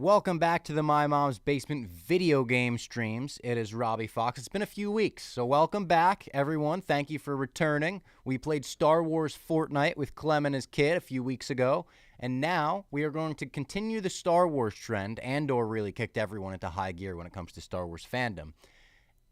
Welcome back to the My Mom's Basement video game streams. It is Robbie Fox. It's been a few weeks, so welcome back, everyone. Thank you for returning. We played Star Wars Fortnite with Clem and his kid a few weeks ago, and now we are going to continue the Star Wars trend. Andor really kicked everyone into high gear when it comes to Star Wars fandom.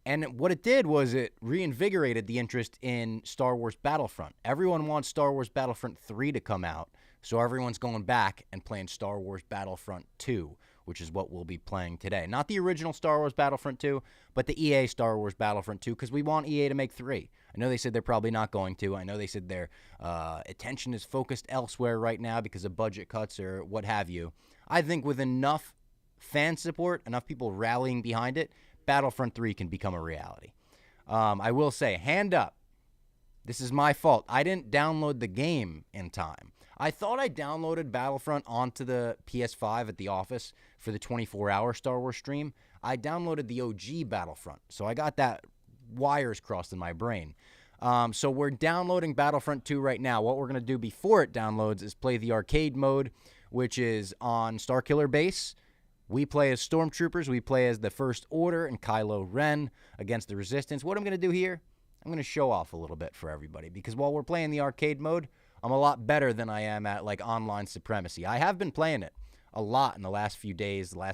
And what it did was it reinvigorated the interest in Star Wars Battlefront. Everyone wants Star Wars Battlefront 3 to come out, so everyone's going back and playing Star Wars Battlefront 2, which is what we'll be playing today. Not the original Star Wars Battlefront 2, but the EA Star Wars Battlefront 2, because we want EA to make 3. I know they said they're probably not going to. I know they said their attention is focused elsewhere right now because of budget cuts or what have you. I think with enough fan support, enough people rallying behind it, Battlefront 3 can become a reality. I will say, hand up, this is my fault. I didn't download the game in time. I thought I downloaded Battlefront onto the PS5 at the office for the 24-hour Star Wars stream. I downloaded the OG Battlefront, so I got that wires crossed in my brain. So we're downloading Battlefront 2 right now. What we're going to do before it downloads is play the arcade mode, which is on Starkiller Base. We play as Stormtroopers. We play as the First Order and Kylo Ren against the Resistance. What I'm going to do here, I'm going to show off a little bit for everybody, because while we're playing the arcade mode, I'm a lot better than I am at, like, online supremacy. I have been playing it a lot in the last few days, I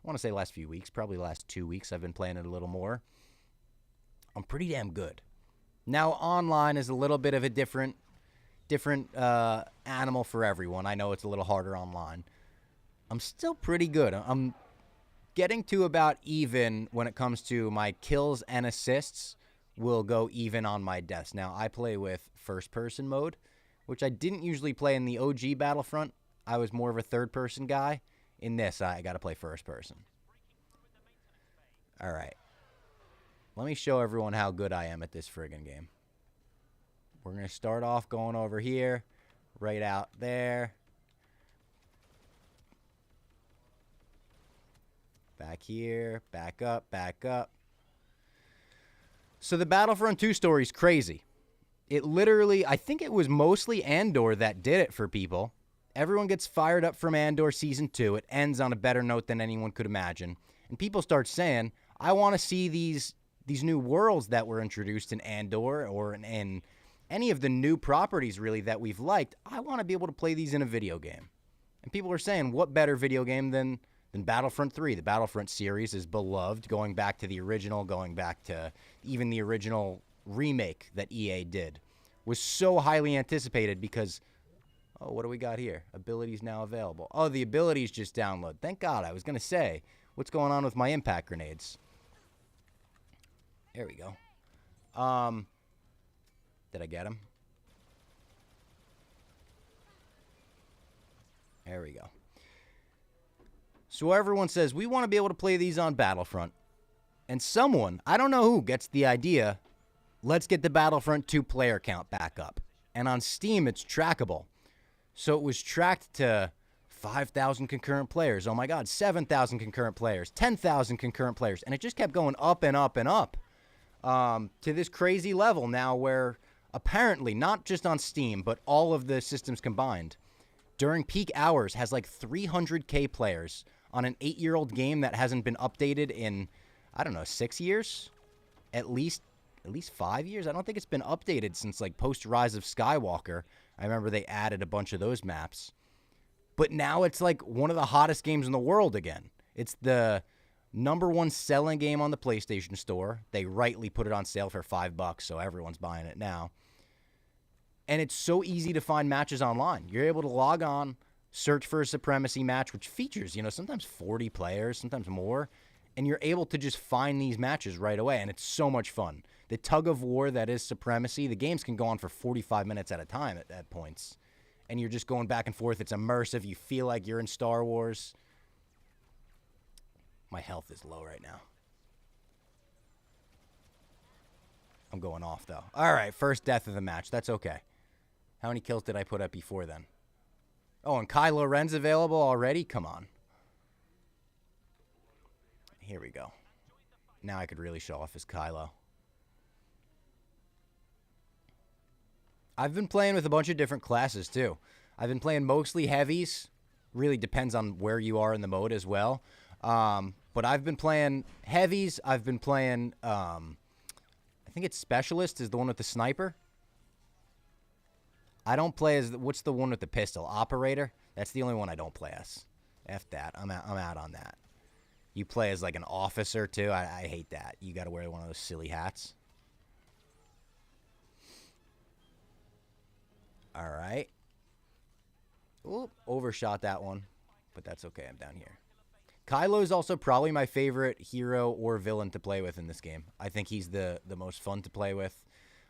want to say last few weeks, probably the last 2 weeks I've been playing it a little more. I'm pretty damn good. Now, online is a little bit of a different animal for everyone. I know it's a little harder online. I'm still pretty good. I'm getting to about even when it comes to my kills and assists will go even on my deaths. Now, I play with first-person mode, which I didn't usually play in the OG Battlefront. I was more of a third-person guy. In this, I got to play first-person. All right. Let me show everyone how good I am at this friggin' game. We're going to start off going over here, right out there. Back here, back up, back up. So the Battlefront 2 story is crazy. It literally, I think it was mostly Andor that did it for people. Everyone gets fired up from Andor Season 2. It ends on a better note than anyone could imagine. And people start saying, I want to see these new worlds that were introduced in Andor or in any of the new properties, really, that we've liked. I want to be able to play these in a video game. And people are saying, what better video game than Battlefront 3. The Battlefront series is beloved, going back to the original, going back to even the original remake that EA did. Was so highly anticipated because, oh, what do we got here? Abilities now available. Oh, the abilities just download. Thank God. I was going to say, what's going on with my impact grenades? There we go. Did I get him? There we go. So everyone says, we want to be able to play these on Battlefront. And someone, I don't know who, gets the idea, let's get the Battlefront 2 player count back up. And on Steam, it's trackable. So it was tracked to 5,000 concurrent players. Oh my God, 7,000 concurrent players, 10,000 concurrent players. And it just kept going up and up and up to this crazy level now where apparently, not just on Steam, but all of the systems combined, during peak hours has like 300K players on an 8-year-old game that hasn't been updated in, I don't know, 6 years? At least 5 years? I don't think it's been updated since, like, post-Rise of Skywalker. I remember they added a bunch of those maps. But now it's, like, one of the hottest games in the world again. It's the #1 selling game on the PlayStation Store. They rightly put it on sale for $5, so everyone's buying it now. And it's so easy to find matches online. You're able to log on, search for a Supremacy match, which features, sometimes 40 players, sometimes more. And you're able to just find these matches right away. And it's so much fun. The tug of war that is Supremacy, the games can go on for 45 minutes at a time at points. And you're just going back and forth. It's immersive. You feel like you're in Star Wars. My health is low right now. I'm going off, though. All right, first death of the match. That's okay. How many kills did I put up before then? Oh, and Kylo Ren's available already? Come on. Here we go. Now I could really show off as Kylo. I've been playing with a bunch of different classes, too. I've been playing mostly heavies, Really depends on where you are in the mode as well. But I've been playing heavies. I've been playing, I think it's Specialist is the one with the sniper. I don't play as, what's the one with the pistol? Operator? That's the only one I don't play as. F that. I'm out on that. You play as like an officer too. I hate that. You got to wear one of those silly hats. All right. Oop, overshot that one, but that's okay. I'm down here. Kylo is also probably my favorite hero or villain to play with in this game. I think he's the most fun to play with.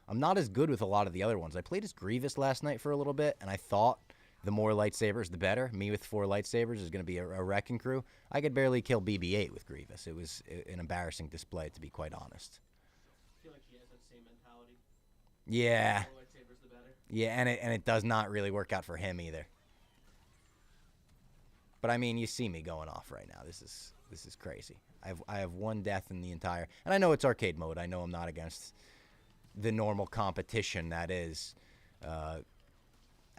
I'm not as good with a lot of the other ones. I played as Grievous last night for a little bit, and I thought the more lightsabers, the better. Me with 4 lightsabers is going to be a wrecking crew. I could barely kill BB-8 with Grievous. It was an embarrassing display, to be quite honest. I feel like he has that same mentality. Yeah. The more lightsabers, the better. Yeah, and it does not really work out for him either. But I mean, you see me going off right now. This is crazy. I have 1 death in the entire, and I know it's arcade mode. I know I'm not against the normal competition that is, I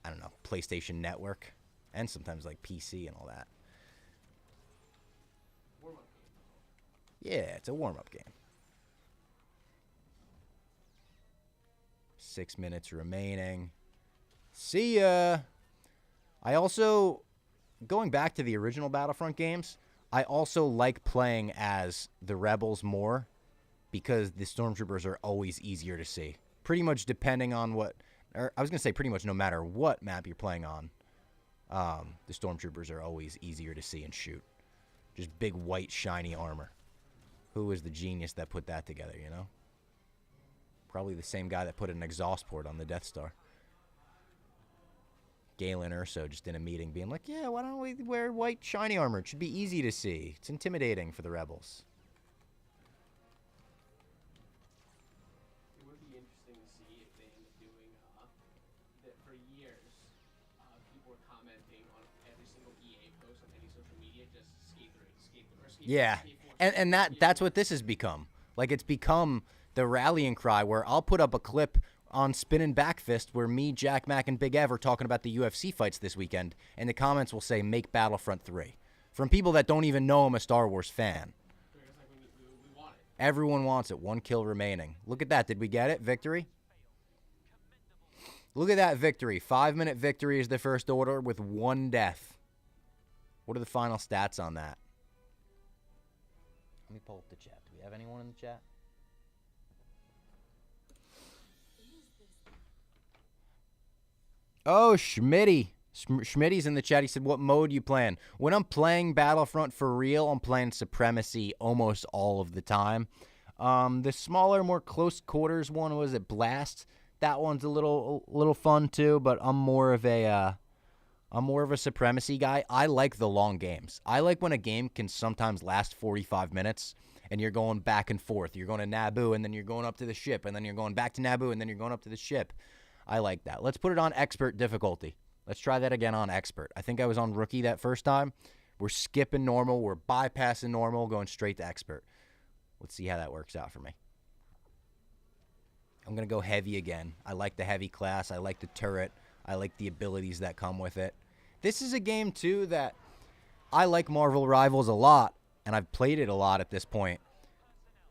don't know, PlayStation Network, and sometimes like PC and all that. Warm-up game. Yeah, it's a warm-up game. 6 minutes remaining. See ya. I also, going back to the original Battlefront games, I also like playing as the rebels more because the stormtroopers are always easier to see. Pretty much depending on what, or I was going to say pretty much no matter what map you're playing on, the stormtroopers are always easier to see and shoot. Just big white shiny armor. Who was the genius that put that together, you know? Probably the same guy that put an exhaust port on the Death Star. Galen Erso just in a meeting being like, yeah, why don't we wear white shiny armor? It should be easy to see. It's intimidating for the rebels. It would be interesting to see if they end up doing that. For years, people were commenting on every single EA post on any social media, just skate the race. Yeah, and that's what this has become. Like, it's become the rallying cry where I'll put up a clip on Spinning Backfist where me, Jack Mack, and Big Ev are talking about the UFC fights this weekend, and the comments will say, make Battlefront 3. From people that don't even know I'm a Star Wars fan. We want it. Everyone wants it. 1 kill remaining. Look at that. Did we get it? Victory? Look at that victory. 5-minute victory is the first order with 1 death. What are the final stats on that? Let me pull up the chat. Do we have anyone in the chat? Oh, Schmitty. Schmitty's in the chat. He said, what mode you playing? When I'm playing Battlefront for real, I'm playing Supremacy almost all of the time. The smaller, more close quarters one, was it Blast? That one's a little fun too, but I'm more of a Supremacy guy. I like the long games. I like when a game can sometimes last 45 minutes and you're going back and forth. You're going to Naboo and then you're going up to the ship and then you're going back to Naboo and then you're going up to the ship. I like that. Let's put it on expert difficulty. Let's try that again on expert. I think I was on rookie that first time. We're skipping normal. We're bypassing normal, going straight to expert. Let's see how that works out for me. I'm going to go heavy again. I like the heavy class. I like the turret. I like the abilities that come with it. This is a game, too, that I like Marvel Rivals a lot, and I've played it a lot at this point.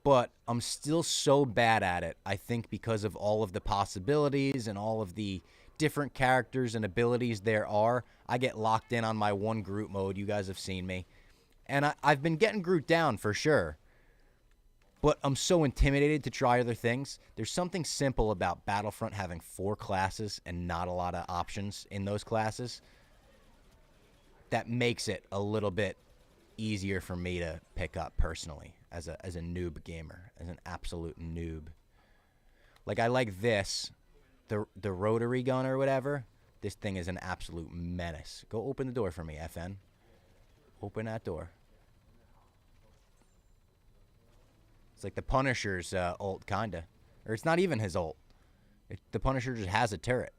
But I'm still so bad at it, I think, because of all of the possibilities and all of the different characters and abilities there are. I get locked in on my one Groot mode. You guys have seen me. And I've been getting Groot down for sure. But I'm so intimidated to try other things. There's something simple about Battlefront having 4 classes and not a lot of options in those classes that makes it a little bit easier for me to pick up personally as a noob gamer, as an absolute noob. Like, I like this, the rotary gun or whatever. This thing is an absolute menace. Go open the door for me, FN. Open that door. It's like the Punisher's ult, kinda. Or it's not even his ult. The Punisher just has a turret.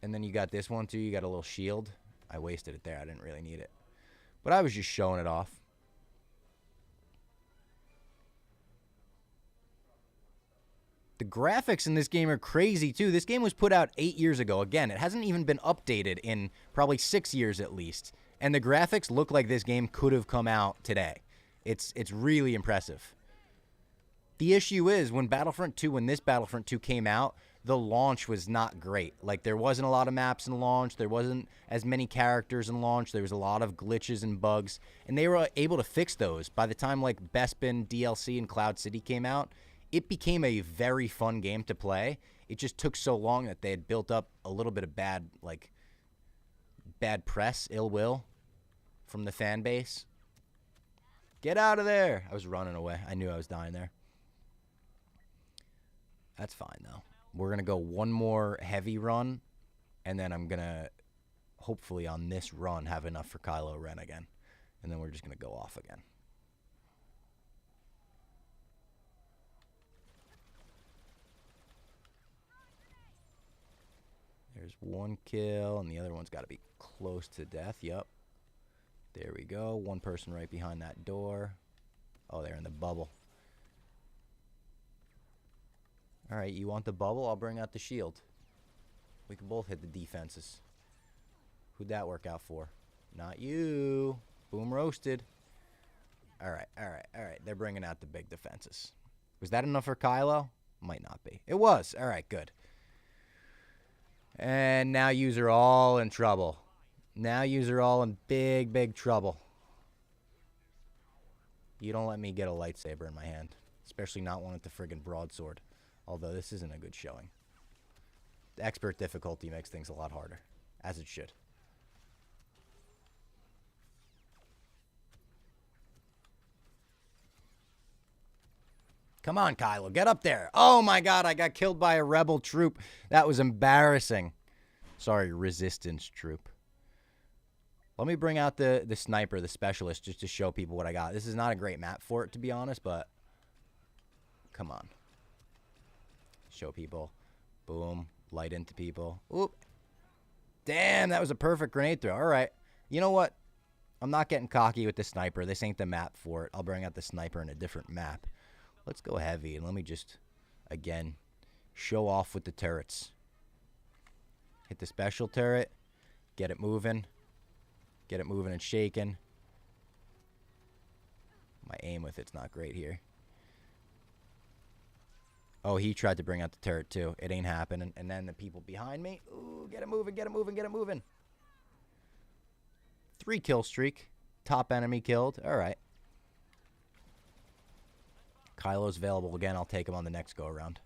And then you got this one, too. You got a little shield. I wasted it there. I didn't really need it. But I was just showing it off. The graphics in this game are crazy, too. This game was put out 8 years ago. Again, it hasn't even been updated in probably 6 years at least. And the graphics look like this game could have come out today. It's really impressive. The issue is, when this Battlefront 2 came out, the launch was not great. Like, there wasn't a lot of maps in launch. There wasn't as many characters in launch. There was a lot of glitches and bugs. And they were able to fix those. By the time, like, Bespin DLC and Cloud City came out, it became a very fun game to play. It just took so long that they had built up a little bit of bad press, ill will from the fan base. Get out of there. I was running away. I knew I was dying there. That's fine, though. We're going to go one more heavy run, and then I'm going to, hopefully on this run, have enough for Kylo Ren again. And then we're just going to go off again. There's one kill, and the other one's got to be close to death. Yep. There we go. One person right behind that door. Oh, they're in the bubble. All right, you want the bubble? I'll bring out the shield. We can both hit the defenses. Who'd that work out for? Not you. Boom roasted. All right, all right, all right. They're bringing out the big defenses. Was that enough for Kylo? Might not be. It was. All right, good. And now yous are all in trouble. Now yous are all in big, big trouble. You don't let me get a lightsaber in my hand. Especially not one with the friggin' broadsword. Although this isn't a good showing. The expert difficulty makes things a lot harder. As it should. Come on, Kylo. Get up there. Oh, my God. I got killed by a rebel troop. That was embarrassing. Sorry, resistance troop. Let me bring out the sniper, the specialist, just to show people what I got. This is not a great map for it, to be honest, but come on. Show people. Boom. Light into people. Oop. Damn, that was a perfect grenade throw. All right. You know what? I'm not getting cocky with the sniper. This ain't the map for it. I'll bring out the sniper in a different map. Let's go heavy, and let me just, again, show off with the turrets. Hit the special turret. Get it moving. Get it moving and shaking. My aim with it's not great here. Oh, he tried to bring out the turret, too. It ain't happening. And then the people behind me. Ooh, get it moving, get it moving, get it moving. 3 kill streak. Top enemy killed. All right. Kylo's available again. I'll take him on the next go-around.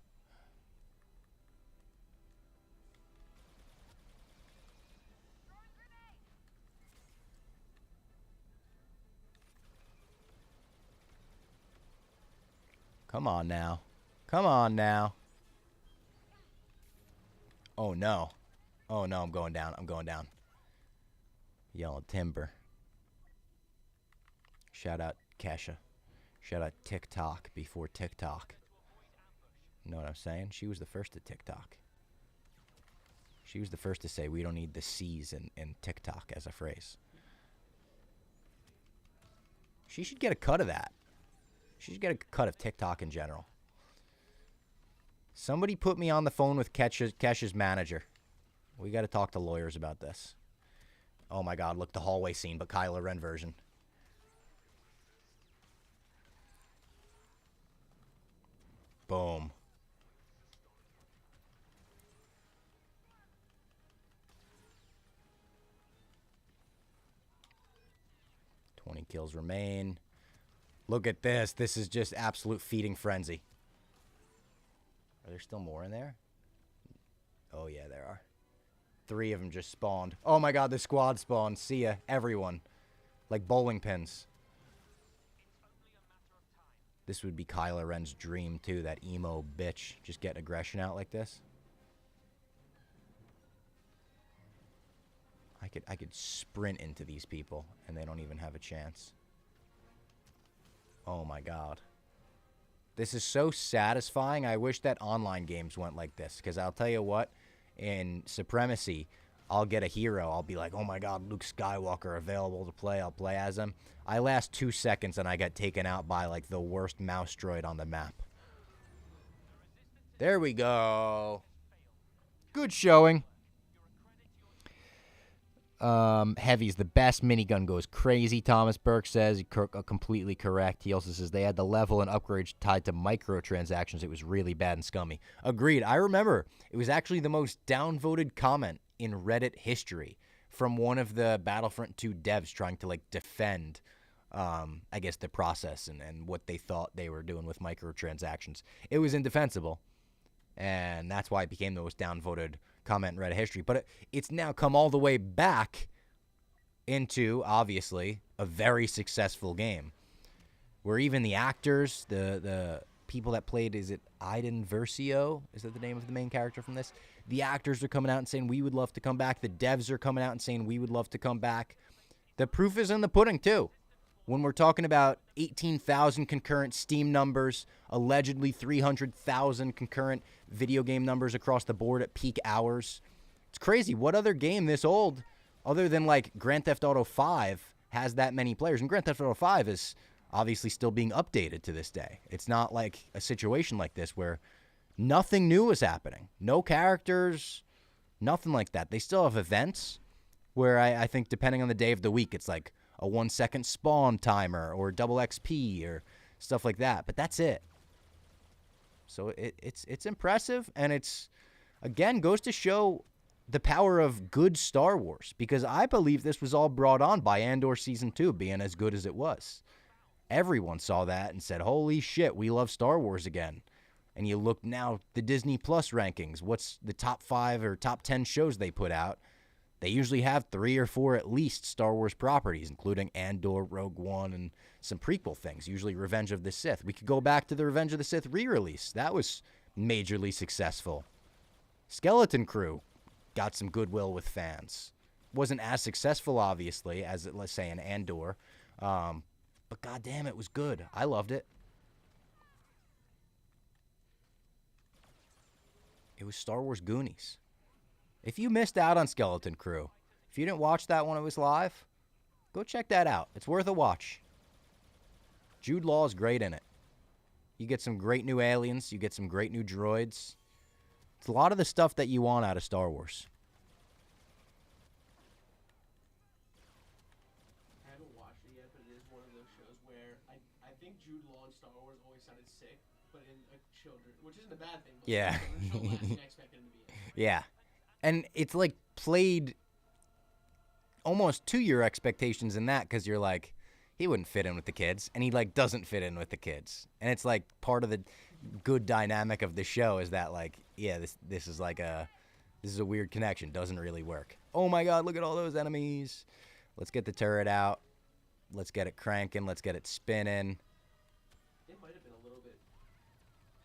Come on now. Come on now. Oh, no. Oh, no, I'm going down. I'm going down. Yellow timber. Shout out Kesha. Shout out TikTok before TikTok. You know what I'm saying? She was the first to TikTok. She was the first to say we don't need the C's in TikTok as a phrase. She should get a cut of that. She should get a cut of TikTok in general. Somebody put me on the phone with Kesha's manager. We got to talk to lawyers about this. Oh my God, look, the hallway scene, but Kylo Ren version. Boom. $20 kills remain. Look at this. This is just absolute feeding frenzy. Are there still more in there? Oh, yeah, there are. 3 of them just spawned. Oh, my God, the squad spawned. See ya, everyone. Like bowling pins. This would be Kylo Ren's dream, too. That emo bitch. Just getting aggression out like this. I could sprint into these people, and they don't even have a chance. Oh, my God. This is so satisfying. I wish that online games went like this. Because I'll tell you what, in Supremacy, I'll get a hero. I'll be like, oh, my God, Luke Skywalker available to play. I'll play as him. I last 2 seconds, and I get taken out by, like, the worst mouse droid on the map. There we go. Good showing. Heavy's the best. Minigun goes crazy, Thomas Burke says. Completely correct. He also says they had the level and upgrades tied to microtransactions. It was really bad and scummy. Agreed. I remember it was actually the most downvoted comment in Reddit history from one of the Battlefront 2 devs trying to, like, defend, I guess, the process and what they thought they were doing with microtransactions. It was indefensible, and that's why it became the most downvoted comment in Reddit history. But it's now come all the way back into, obviously, a very successful game where even the actors, the people that played, is it Iden Versio? Is that the name of the main character from this? The actors are coming out and saying, we would love to come back. The devs are coming out and saying, we would love to come back. The proof is in the pudding, too. When we're talking about 18,000 concurrent Steam numbers, allegedly 300,000 concurrent video game numbers across the board at peak hours. It's crazy. What other game this old, other than like Grand Theft Auto 5, has that many players? And Grand Theft Auto 5 is obviously still being updated to this day. It's not like a situation like this where nothing new is happening. No characters, nothing like that. They still have events where I think depending on the day of the week, it's like a 1-second spawn timer or double XP or stuff like that. But that's it. So it's impressive, and it's, again, goes to show the power of good Star Wars, because I believe this was all brought on by Andor Season 2 being as good as it was. Everyone saw that and said, holy shit, we love Star Wars again. And you look now, the Disney Plus rankings, what's the top 5 or top 10 shows they put out? They usually have 3 or 4 at least Star Wars properties, including Andor, Rogue One, and some prequel things, usually Revenge of the Sith. We could go back to the Revenge of the Sith re-release. That was majorly successful. Skeleton Crew got some goodwill with fans. Wasn't as successful, obviously, as, let's say, an Andor. But goddamn, it was good. I loved it. It was Star Wars Goonies. If you missed out on Skeleton Crew, if you didn't watch that when it was live, go check that out. It's worth a watch. Jude Law is great in it. You get some great new aliens. You get some great new droids. It's a lot of the stuff that you want out of Star Wars. I haven't watched it yet, but it is one of those shows where I think Jude Law in Star Wars always sounded sick, but in a children, which isn't a bad thing. But Yeah. Show less than I expected him to be in. Yeah. And it's like played almost to your expectations in that, because you're like, he wouldn't fit in with the kids, and he like doesn't fit in with the kids. And it's like part of the good dynamic of the show is that, like, yeah, this is like this is a weird connection. Doesn't really work. Oh my God, look at all those enemies. Let's get the turret out. Let's get it cranking. Let's get it spinning. It might have been a little bit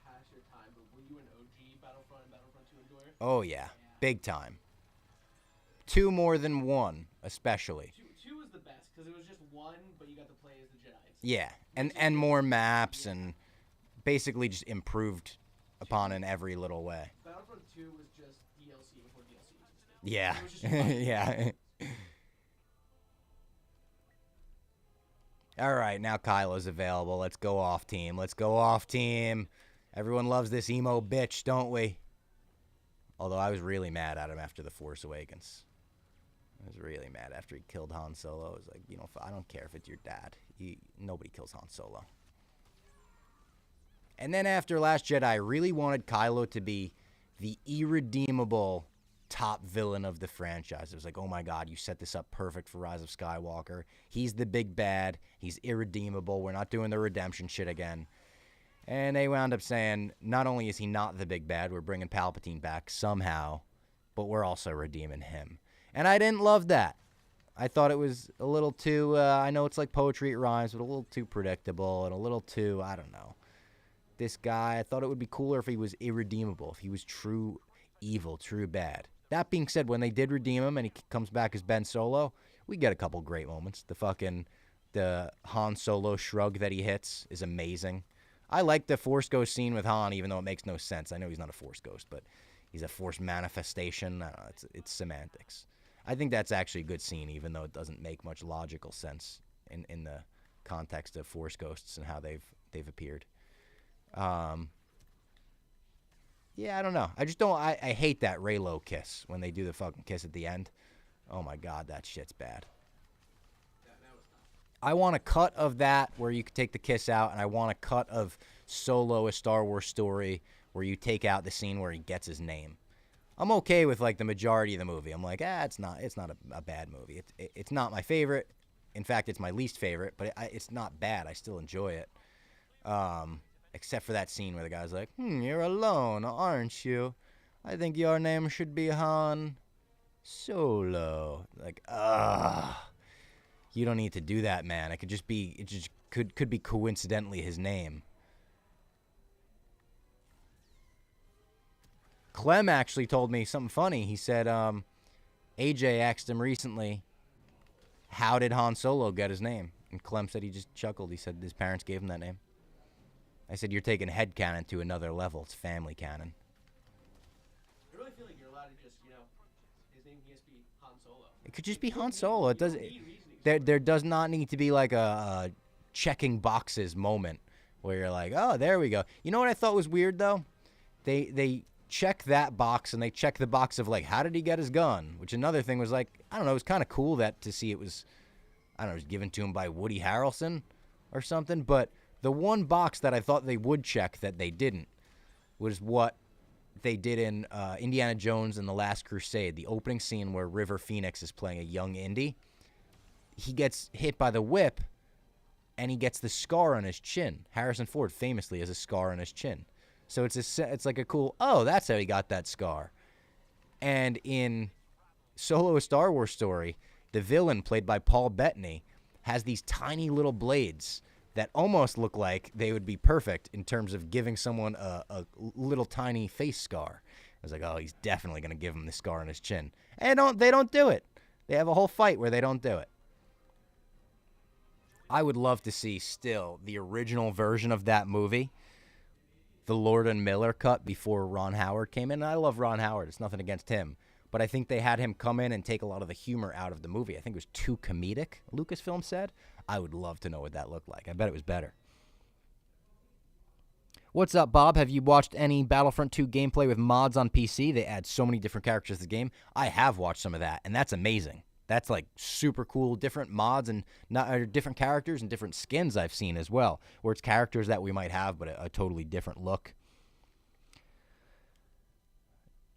past your time, but were you an OG Battlefront and Battlefront 2 enjoyer? Oh yeah, big time. 2 more than 1, especially. Two was the best because it was just one, but you got to play as the Jedi. Yeah, and more maps and basically just improved upon in every little way. Battlefront 2 was just DLC before DLC existed. Yeah, It was just fun. yeah. All right, now Kylo's available. Let's go off team. Let's go off team. Everyone loves this emo bitch, don't we? Although I was really mad at him after The Force Awakens. I was really mad after he killed Han Solo. I was like, you know, I don't care if it's your dad. Nobody kills Han Solo. And then after Last Jedi, I really wanted Kylo to be the irredeemable top villain of the franchise. It was like, oh my God, you set this up perfect for Rise of Skywalker. He's the big bad. He's irredeemable. We're not doing the redemption shit again. And they wound up saying, not only is he not the big bad, we're bringing Palpatine back somehow, but we're also redeeming him. And I didn't love that. I thought it was a little too, I know it's like poetry, it rhymes, but a little too predictable and a little too, I don't know. This guy, I thought it would be cooler if he was irredeemable, if he was true evil, true bad. That being said, when they did redeem him and he comes back as Ben Solo, we get a couple great moments. The Han Solo shrug that he hits is amazing. I like the Force Ghost scene with Han, even though it makes no sense. I know he's not a Force Ghost, but he's a Force manifestation. I don't know, it's semantics. I think that's actually a good scene, even though it doesn't make much logical sense in the context of Force Ghosts and how they've appeared. Yeah, I don't know. I just don't. I hate that Raylo kiss when they do the fucking kiss at the end. Oh my god, that shit's bad. That was tough. I want a cut of that where you could take the kiss out, and I want a cut of Solo: A Star Wars Story where you take out the scene where he gets his name. I'm okay with like the majority of the movie. I'm like, it's not a bad movie. It's not my favorite. In fact, it's my least favorite, but it's not bad. I still enjoy it. Except for that scene where the guy's like, you're alone, aren't you? I think your name should be Han Solo. Like, you don't need to do that, man. It just could be coincidentally his name. Clem actually told me something funny. He said, AJ asked him recently, how did Han Solo get his name? And Clem said he just chuckled. He said his parents gave him that name. I said, you're taking headcanon to another level. It's family canon. I really feel like you're allowed to just, his name can just be Han Solo. It could just be Han Solo. It doesn't. Need reasoning. There does not need to be like a checking boxes moment where you're like, oh, there we go. You know what I thought was weird though? They check that box and they check the box of like, how did he get his gun? Which another thing was like, I don't know, it was kind of cool that to see it was, I don't know, it was given to him by Woody Harrelson or something. But the one box that I thought they would check that they didn't was what they did in Indiana Jones and the Last Crusade, the opening scene where River Phoenix is playing a young Indy. He gets hit by the whip, and he gets the scar on his chin. Harrison Ford famously has a scar on his chin. So it's like a cool, oh, that's how he got that scar. And in Solo: A Star Wars Story, the villain, played by Paul Bettany, has these tiny little blades that almost look like they would be perfect in terms of giving someone a little tiny face scar. I was like, oh, he's definitely going to give him the scar on his chin. And they don't do it. They have a whole fight where they don't do it. I would love to see still the original version of that movie, the Lord and Miller cut before Ron Howard came in. And I love Ron Howard. It's nothing against him. But I think they had him come in and take a lot of the humor out of the movie. I think it was too comedic, Lucasfilm said. I would love to know what that looked like. I bet it was better. What's up, Bob? Have you watched any Battlefront 2 gameplay with mods on PC? They add so many different characters to the game. I have watched some of that, and that's amazing. That's like super cool, different mods and different characters and different skins I've seen as well, where it's characters that we might have, but a totally different look.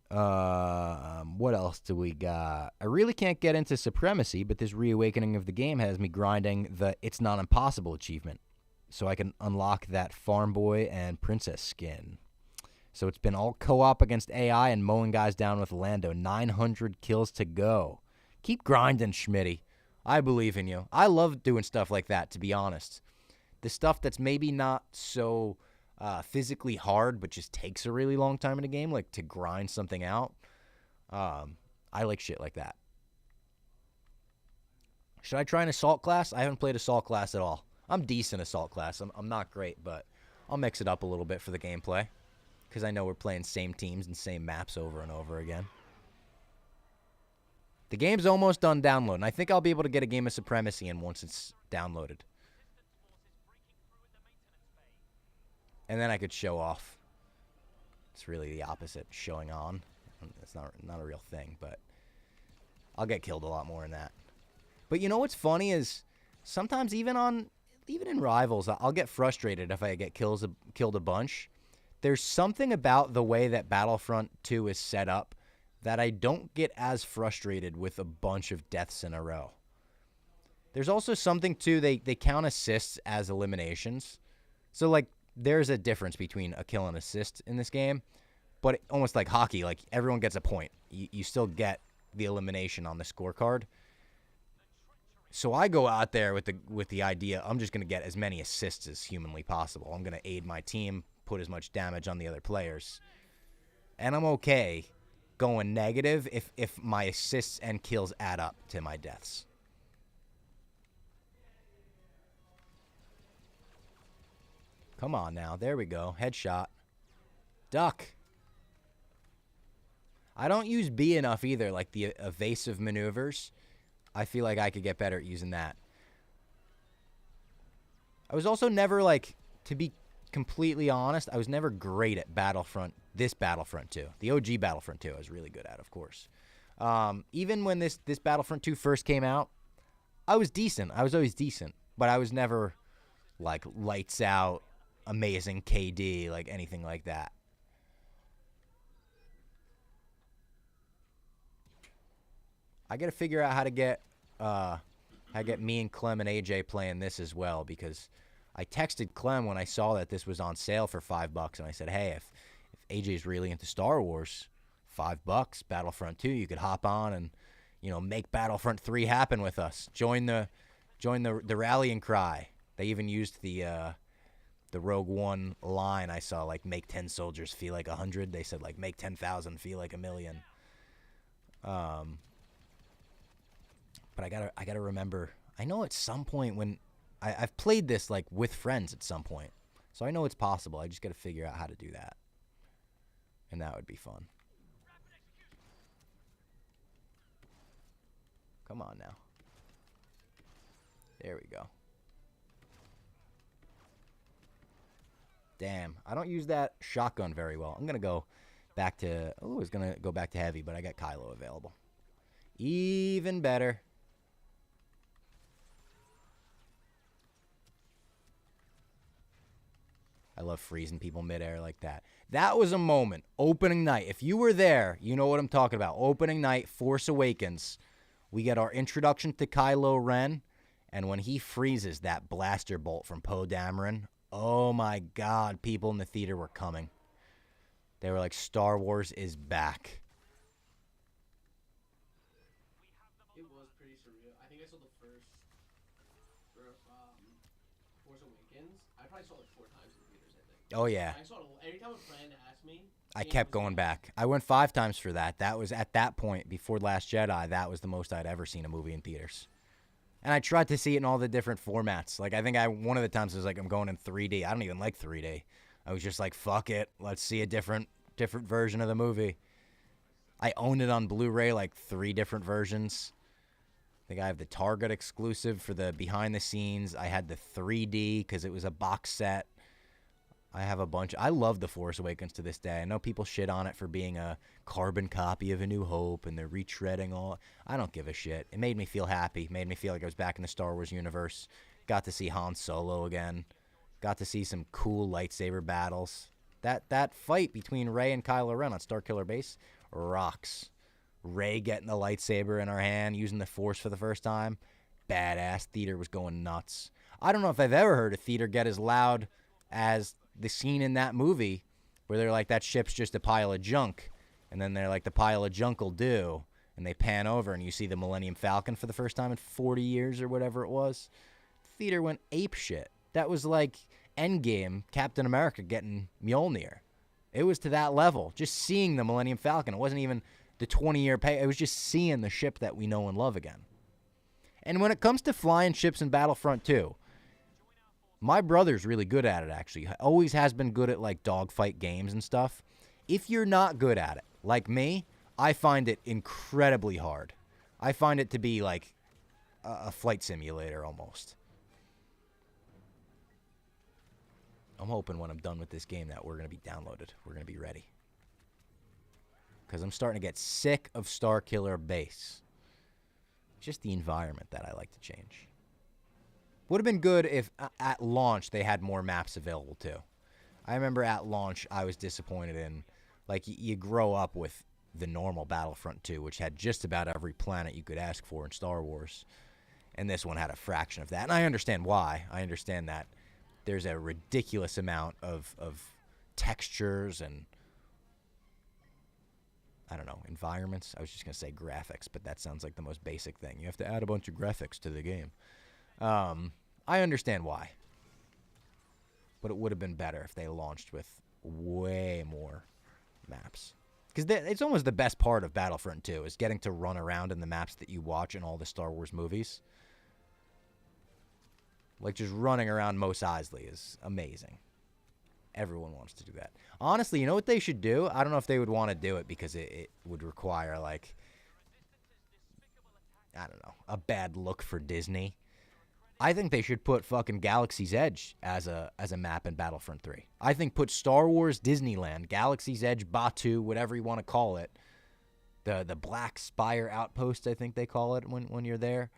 What else do we got? I really can't get into Supremacy, but this reawakening of the game has me grinding the It's Not Impossible achievement, so I can unlock that Farm Boy and Princess skin. So it's been all co-op against AI and mowing guys down with Lando. 900 kills to go. Keep grinding, Schmitty. I believe in you. I love doing stuff like that, to be honest. The stuff that's maybe not so physically hard, but just takes a really long time in a game, like to grind something out. I like shit like that. Should I try an assault class? I haven't played assault class at all. I'm decent assault class. I'm not great, but I'll mix it up a little bit for the gameplay, because I know we're playing same teams and same maps over and over again. The game's almost done downloading. I think I'll be able to get a game of Supremacy in once it's downloaded. And then I could show off. It's really the opposite, showing on. It's not a real thing, but I'll get killed a lot more in that. But you know what's funny is sometimes even in Rivals, I'll get frustrated if I get killed a bunch. There's something about the way that Battlefront 2 is set up that I don't get as frustrated with a bunch of deaths in a row. There's also something, too, they count assists as eliminations. So, like, there's a difference between a kill and assist in this game, but almost like hockey, like, everyone gets a point. You still get the elimination on the scorecard. So I go out there with the idea, I'm just going to get as many assists as humanly possible. I'm going to aid my team, put as much damage on the other players. And I'm okay going negative if my assists and kills add up to my deaths. Come on now. There we go. Headshot. Duck. I don't use B enough either, like the evasive maneuvers. I feel like I could get better at using that. I was also never, like, to be completely honest, I was never great at Battlefront. This Battlefront 2, the OG Battlefront 2, I was really good at, of course. Even when this Battlefront 2 first came out, I was decent. I was always decent, but I was never like lights out, amazing KD, like anything like that. I got to figure out how to get me and Clem and AJ playing this as well, because I texted Clem when I saw that this was on sale for $5, and I said, hey, if AJ's really into Star Wars, $5, Battlefront 2, you could hop on and, make Battlefront 3 happen with us. Join the rallying cry. They even used the Rogue One line I saw, like, make 10 soldiers feel like 100. They said, like, make 10,000 feel like 1,000,000. But I gotta remember. I know at some point when I've played this like with friends at some point, so I know it's possible. I just gotta figure out how to do that, and that would be fun. Come on now. There we go. Damn, I don't use that shotgun very well. I'm gonna go back to. Oh, I was gonna go back to heavy, but I got Kylo available. Even better. I love freezing people midair like that. That was a moment. Opening night. If you were there, you know what I'm talking about. Opening night, Force Awakens. We get our introduction to Kylo Ren. And when he freezes that blaster bolt from Poe Dameron, oh my God, people in the theater were coming. They were like, Star Wars is back. It was pretty surreal. I think I saw the first Force Awakens. I probably saw it like 4 times in theaters, I think. Oh, yeah. I saw it every time a friend asked me. I kept going back. I went 5 times for that. That was at that point, before Last Jedi, that was the most I'd ever seen a movie in theaters. And I tried to see it in all the different formats. Like, I think one of the times was like, I'm going in 3D. I don't even like 3D. I was just like, fuck it. Let's see a different version of the movie. I own it on Blu-ray, like 3 different versions. I think I have the Target exclusive for the behind the scenes. I had the 3D because it was a box set. I have a bunch. I love The Force Awakens to this day. I know people shit on it for being a carbon copy of A New Hope, and they're retreading all. I don't give a shit. It made me feel happy. Made me feel like I was back in the Star Wars universe. Got to see Han Solo again. Got to see some cool lightsaber battles. That fight between Rey and Kylo Ren on Starkiller Base rocks. Rey getting the lightsaber in her hand, using the Force for the first time. Badass. Theater was going nuts. I don't know if I've ever heard a theater get as loud as the scene in that movie where they're like, that ship's just a pile of junk. And then they're like, the pile of junk will do. And they pan over and you see the Millennium Falcon for the first time in 40 years or whatever it was. Theater went ape shit. That was like Endgame, Captain America getting Mjolnir. It was to that level. Just seeing the Millennium Falcon. It wasn't even the 20-year pay. It was just seeing the ship that we know and love again. And when it comes to flying ships in Battlefront 2, my brother's really good at it, actually. Always has been good at, like, dogfight games and stuff. If you're not good at it, like me, I find it incredibly hard. I find it to be, like, a flight simulator almost. I'm hoping when I'm done with this game that we're going to be downloaded. We're going to be ready. Because I'm starting to get sick of Starkiller Base. Just the environment that I like to change. Would have been good if at launch they had more maps available too. I remember at launch I was disappointed in, like, you grow up with the normal Battlefront 2, which had just about every planet you could ask for in Star Wars. And this one had a fraction of that. And I understand why. I understand that there's a ridiculous amount of textures and, I don't know, environments. I was just going to say graphics, but that sounds like the most basic thing. You have to add a bunch of graphics to the game. I understand why. But it would have been better if they launched with way more maps. Because it's almost the best part of Battlefront 2 is getting to run around in the maps that you watch in all the Star Wars movies. Like, just running around Mos Eisley is amazing. Everyone wants to do that. Honestly, you know what they should do? I don't know if they would want to do it because it would require, like, I don't know, a bad look for Disney. I think they should put fucking Galaxy's Edge as a map in Battlefront 3. I think put Star Wars Disneyland, Galaxy's Edge, Batu, whatever you want to call it, the Black Spire Outpost, I think they call it when you're there.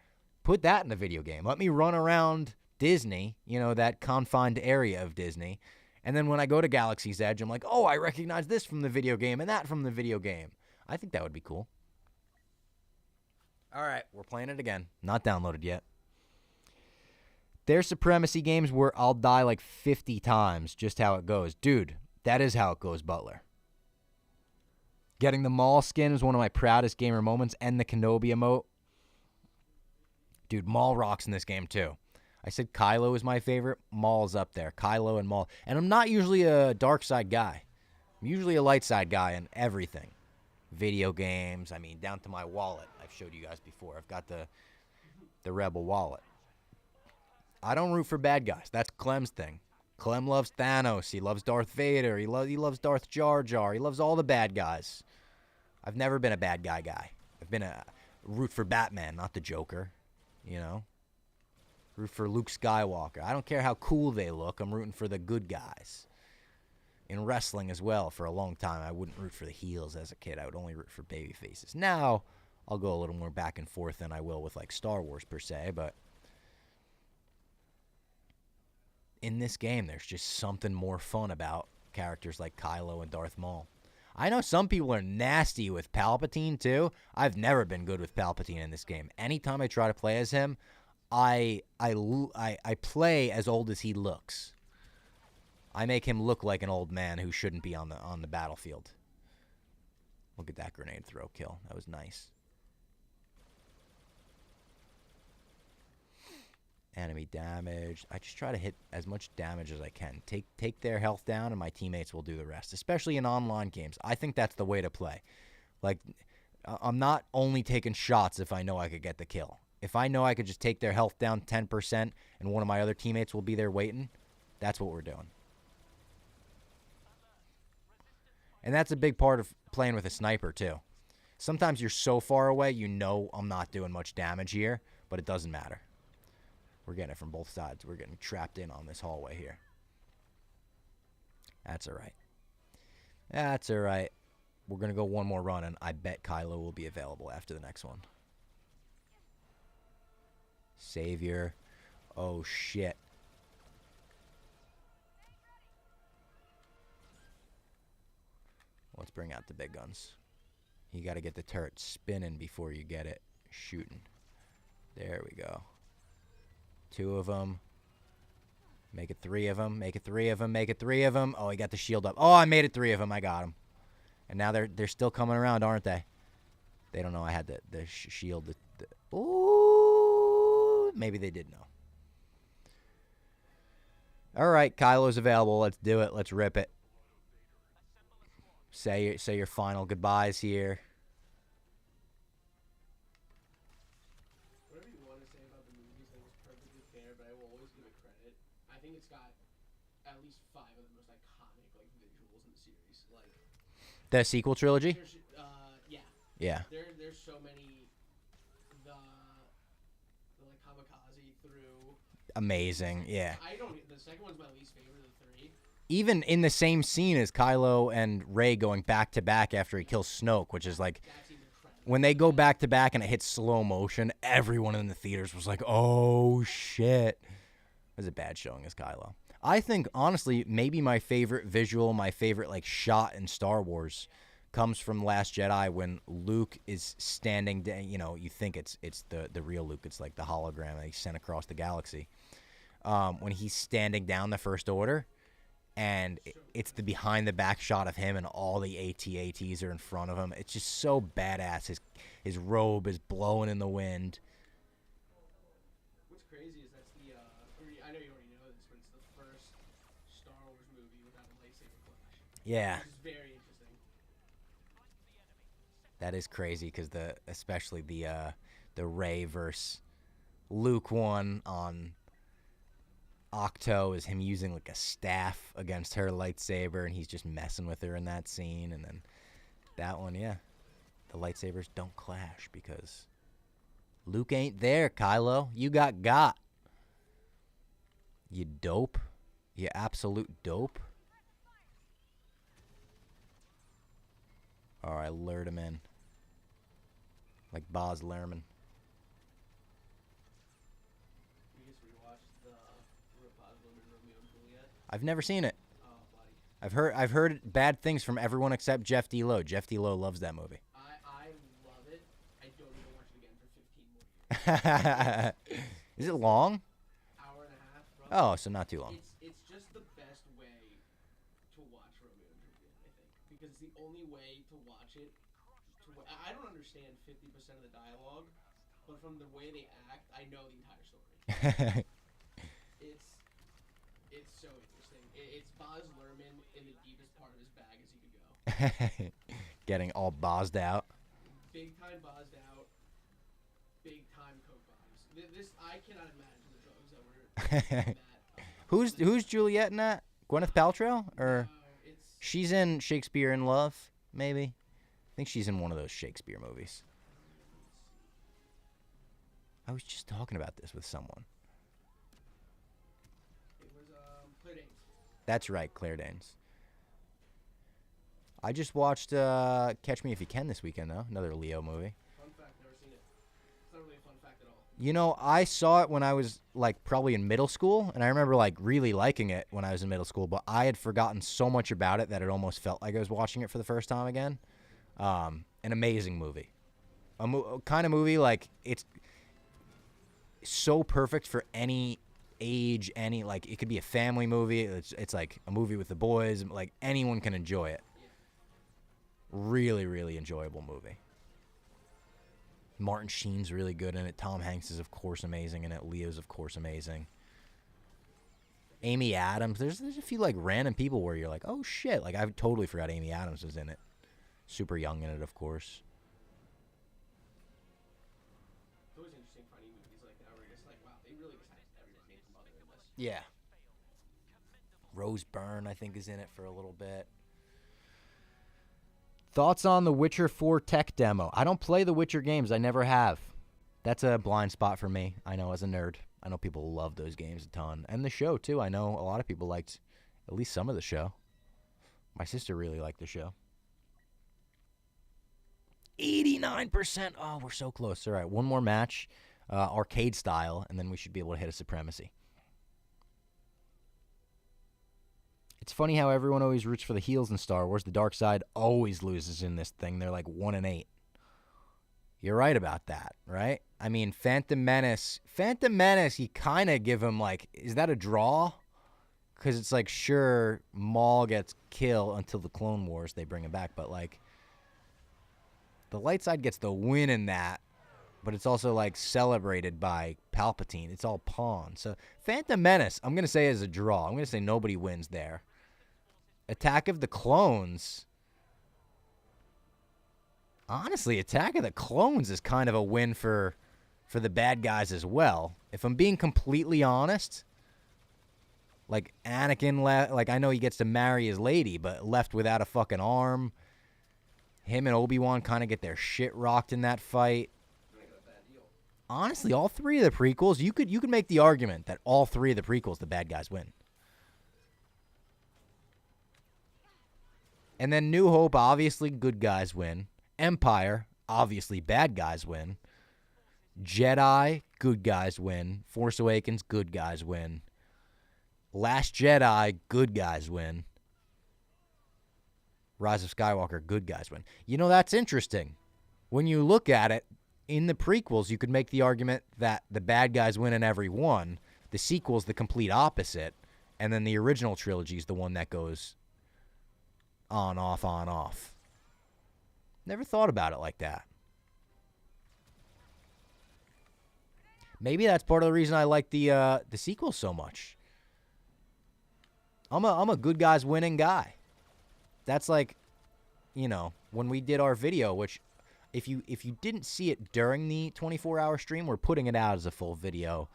Put that in the video game. Let me run around Disney, that confined area of Disney. And then when I go to Galaxy's Edge, I'm like, oh, I recognize this from the video game and that from the video game. I think that would be cool. All right, we're playing it again. Not downloaded yet. There's Supremacy games where I'll die like 50 times, just how it goes. Dude, that is how it goes, Butler. Getting the Maul skin is one of my proudest gamer moments, and the Kenobi emote. Dude, Maul rocks in this game too. I said Kylo is my favorite. Maul's up there. Kylo and Maul. And I'm not usually a dark side guy. I'm usually a light side guy in everything. Video games, down to my wallet. I've showed you guys before. I've got the Rebel wallet. I don't root for bad guys. That's Clem's thing. Clem loves Thanos. He loves Darth Vader. He loves Darth Jar Jar. He loves all the bad guys. I've never been a bad guy. I've been a root for Batman, not the Joker. Root for Luke Skywalker. I don't care how cool they look. I'm rooting for the good guys. In wrestling as well, for a long time, I wouldn't root for the heels as a kid. I would only root for baby faces. Now, I'll go a little more back and forth than I will with like Star Wars per se, but in this game, there's just something more fun about characters like Kylo and Darth Maul. I know some people are nasty with Palpatine, too. I've never been good with Palpatine in this game. Anytime I try to play as him, I play as old as he looks. I make him look like an old man who shouldn't be on the battlefield. Look at that grenade throw kill. That was nice. Enemy damage. I just try to hit as much damage as I can. Take their health down, and my teammates will do the rest, especially in online games. I think that's the way to play. Like, I'm not only taking shots if I know I could get the kill. If I know I could just take their health down 10% and one of my other teammates will be there waiting, that's what we're doing. And that's a big part of playing with a sniper, too. Sometimes you're so far away, I'm not doing much damage here, but it doesn't matter. We're getting it from both sides. We're getting trapped in on this hallway here. That's all right. That's all right. We're going to go one more run, and I bet Kylo will be available after the next one. Savior. Oh, shit. Let's bring out the big guns. You got to get the turret spinning before you get it shooting. There we go. 2 of them. Make it 3 of them. Make it 3 of them. Make it 3 of them. Oh, he got the shield up. Oh, I made it 3 of them. I got him. And now they're still coming around, aren't they? They don't know I had the shield. Ooh, maybe they did know. All right, Kylo's available. Let's do it. Let's rip it. Say your final goodbyes here. Whatever you want to say about the movies, I think it's perfectly fair, but I will always give it credit. I think it's got at least 5 of the most iconic visuals in the series. The sequel trilogy? Yeah. Yeah. There's so many. The kamikaze through. Amazing. Yeah. The second one's my least favorite of the 3. Even in the same scene as Kylo and Rey going back to back after he kills Snoke, which is like, when they go back to back and it hits slow motion, everyone in the theaters was like, oh shit. It was a bad showing as Kylo. I think, honestly, maybe my favorite visual, my favorite shot in Star Wars comes from Last Jedi when Luke is standing, you think it's the real Luke. It's like the hologram that he sent across the galaxy. When he's standing down the First Order, and it's the behind-the-back shot of him, and all the AT-ATs are in front of him. It's just so badass. His robe is blowing in the wind. What's crazy is that's I know you already know this, but it's the first Star Wars movie without a lightsaber clash. Yeah. Which is very interesting. That is crazy, because especially the Rey versus Luke one on Octo is him using a staff against her lightsaber, and he's just messing with her in that scene. And then that one, yeah, the lightsabers don't clash because Luke ain't there, Kylo. You got. You dope. You absolute dope. All right, lured him in. Like Baz Luhrmann. You just rewatched the Baz Luhrmann Romeo and Juliet. I've never seen it. Oh, buddy. I've heard bad things from everyone except Jeff D. Lowe. Jeff D. Lowe loves that movie. I love it. I don't even watch it again for 15 more years. Is it long? Hour and a half. Roughly. Oh, so not too long. It's just the best way to watch Romeo and Juliet, I think, because it's the only way to watch it. I don't understand 50% of the dialogue, but from the way they act, I know the entire story. It's so interesting. It's Baz Luhrmann in the deepest part of his bag as he could go. Getting all bozzed out. Big time buzzed out. Big time coke vibes. This I cannot imagine the drugs that were in that. Who's Juliet in that? Gwyneth Paltrow? Or No, it's she's in Shakespeare in Love, maybe? I think she's in one of those Shakespeare movies. I was just talking about this with someone. it was Claire Danes. That's right, Claire Danes. I just watched Catch Me If You Can this weekend, though. Another Leo movie. Fun fact, never seen it. It's not really a fun fact at all. You know, I saw it when I was, like, probably in middle school, and I remember, like, really liking it when I was in middle school, but I had forgotten so much about it that it almost felt like I was watching it for the first time again. An amazing movie. Kind of movie, like, it's so perfect for any age, like, it could be a family movie. It's like a movie with the boys. Like, anyone can enjoy it. Really, really enjoyable movie. Martin Sheen's really good in it. Tom Hanks is, of course, amazing in it. Leo's, of course, amazing. Amy Adams. There's a few, like, random people where you're like, oh, shit. Like, I totally forgot Amy Adams was in it. Super young in it, of course. It's always interesting finding movies like that where you're just like, wow, they really just had everything from other in this. Yeah. Rose Byrne, I think, is in it for a little bit. Thoughts on the Witcher 4 tech demo? I don't play the Witcher games. I never have. That's a blind spot for me. I know, as a nerd. I know people love those games a ton. And the show, too. I know a lot of people liked at least some of the show. My sister really liked the show. 89%. Oh, we're so close. All right, one more match, arcade style, and then we should be able to hit a supremacy. It's funny how everyone always roots for the heels in Star Wars. The dark side always loses in this thing. They're like 1-8. You're right about that, right? I mean, Phantom Menace, you kind of give him, like, is that a draw? Because it's like, sure, Maul gets killed until the Clone Wars. They bring him back, but, like, the light side gets the win in that, but it's also, like, celebrated by Palpatine. It's all pawn. So Phantom Menace, I'm going to say, is a draw. I'm going to say nobody wins there. Attack of the Clones. Honestly, Attack of the Clones is kind of a win for the bad guys as well. If I'm being completely honest, like, Anakin, like, I know he gets to marry his lady, but left without a fucking arm. Him and Obi-Wan kind of get their shit rocked in that fight. Honestly, all three of the prequels, you could make the argument that all three of the prequels, the bad guys win. And then New Hope, obviously, good guys win. Empire, obviously, bad guys win. Jedi, good guys win. Force Awakens, good guys win. Last Jedi, good guys win. Rise of Skywalker, good guys win. You know, that's interesting. When you look at it, in the prequels, you could make the argument that the bad guys win in every one. The sequel's the complete opposite. And then the original trilogy is the one that goes on, off, on, off. Never thought about it like that. Maybe that's part of the reason I like the sequel so much. I'm a good guys winning guy. That's like, you know, when we did our video, which if you didn't see it during the 24-hour stream, we're putting it out as a full video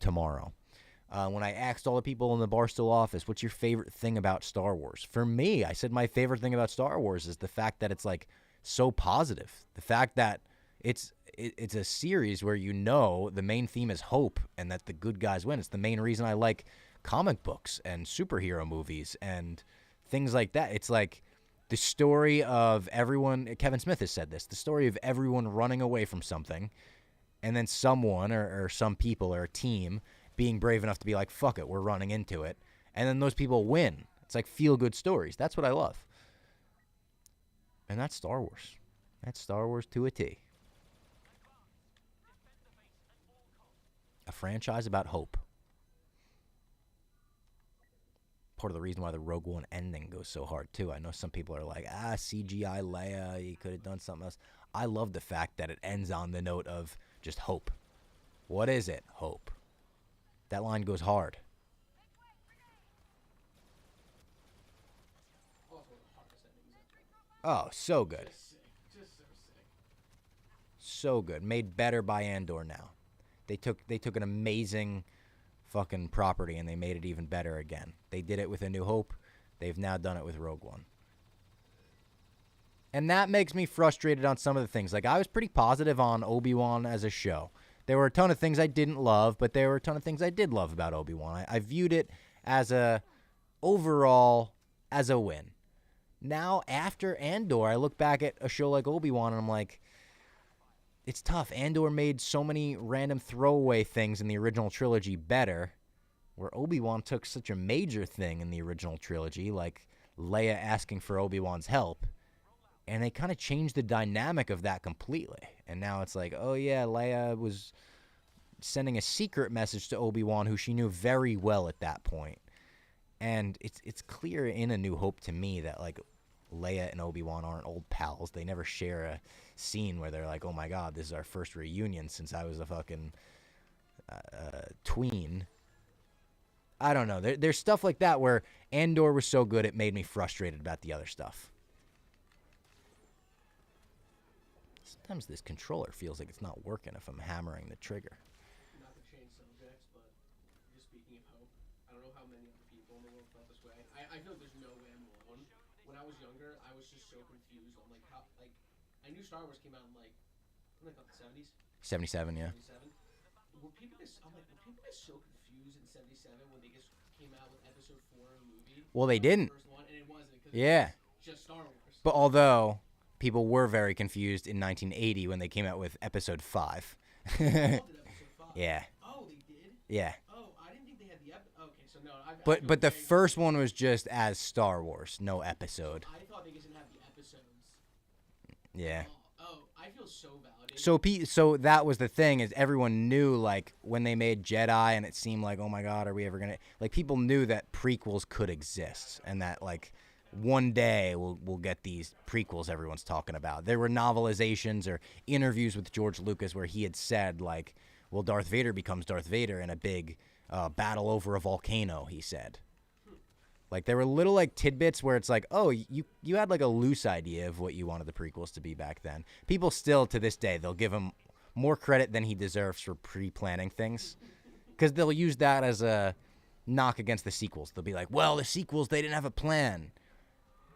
tomorrow. When I asked all the people in the Barstool office, what's your favorite thing about Star Wars? For me, I said my favorite thing about Star Wars is the fact that it's, like, so positive. The fact that it's it's a series where the main theme is hope and that the good guys win. It's the main reason I like comic books and superhero movies and things like that. It's like the story of everyone, Kevin Smith has said this, the story of everyone running away from something and then someone or some people or a team being brave enough to be like, fuck it, we're running into it. And then those people win. It's like feel-good stories. That's what I love. And that's Star Wars. That's Star Wars to a T. A franchise about hope. Part of the reason why the Rogue One ending goes so hard, too. I know some people are like, CGI Leia, you could have done something else. I love the fact that it ends on the note of just hope. What is it? Hope. That line goes hard. Oh, so good. Just so sick. So good. Made better by Andor now. They took an amazing fucking property and they made it even better again. They did it with A New Hope. They've now done it with Rogue One. And that makes me frustrated on some of the things. Like, I was pretty positive on Obi-Wan as a show. There were a ton of things I didn't love, but there were a ton of things I did love about Obi-Wan. I viewed it as overall as a win. Now, after Andor, I look back at a show like Obi-Wan, and I'm like, it's tough. Andor made so many random throwaway things in the original trilogy better, where Obi-Wan took such a major thing in the original trilogy, like Leia asking for Obi-Wan's help, and they kind of changed the dynamic of that completely. And now it's like, oh yeah, Leia was sending a secret message to Obi-Wan, who she knew very well at that point. And it's clear in A New Hope to me that, like, Leia and Obi-Wan aren't old pals. They never share a scene where they're like, oh my god, this is our first reunion since I was a fucking tween. I don't know. There's stuff like that where Andor was so good it made me frustrated about the other stuff. Sometimes this controller feels like it's not working if I'm hammering the trigger. Not to change subjects, but just speaking of hope, I don't know how many other people in the world felt this way. I feel like there's no way I'm alone. When I was younger, I was just so confused on like how I knew Star Wars came out in like the 70s. 77, yeah. 77. Were people just so confused in 77 when they just came out with Episode 4 of the movie? Well, they didn't. The first one, and it wasn't because Yeah. it was just Star Wars. But although people were very confused in 1980 when they came out with Episode 5. They called it Episode 5. Yeah. Oh, they did? Yeah. Oh, I didn't think they had the okay, so no. But the first one was just as Star Wars, no episode. I thought they didn't have the episodes. Yeah. Oh, I feel so validated. So that was the thing, is everyone knew, like, when they made Jedi and it seemed like, oh my god, are we ever gonna, like, people knew that prequels could exist and that, like, one day we'll get these prequels everyone's talking about. There were novelizations or interviews with George Lucas where he had said, like, well, Darth Vader becomes Darth Vader in a big battle over a volcano, he said. Like, there were little, like, tidbits where it's like, oh, you had, like, a loose idea of what you wanted the prequels to be back then. People still, to this day, they'll give him more credit than he deserves for pre-planning things. Because they'll use that as a knock against the sequels. They'll be like, well, the sequels, they didn't have a plan.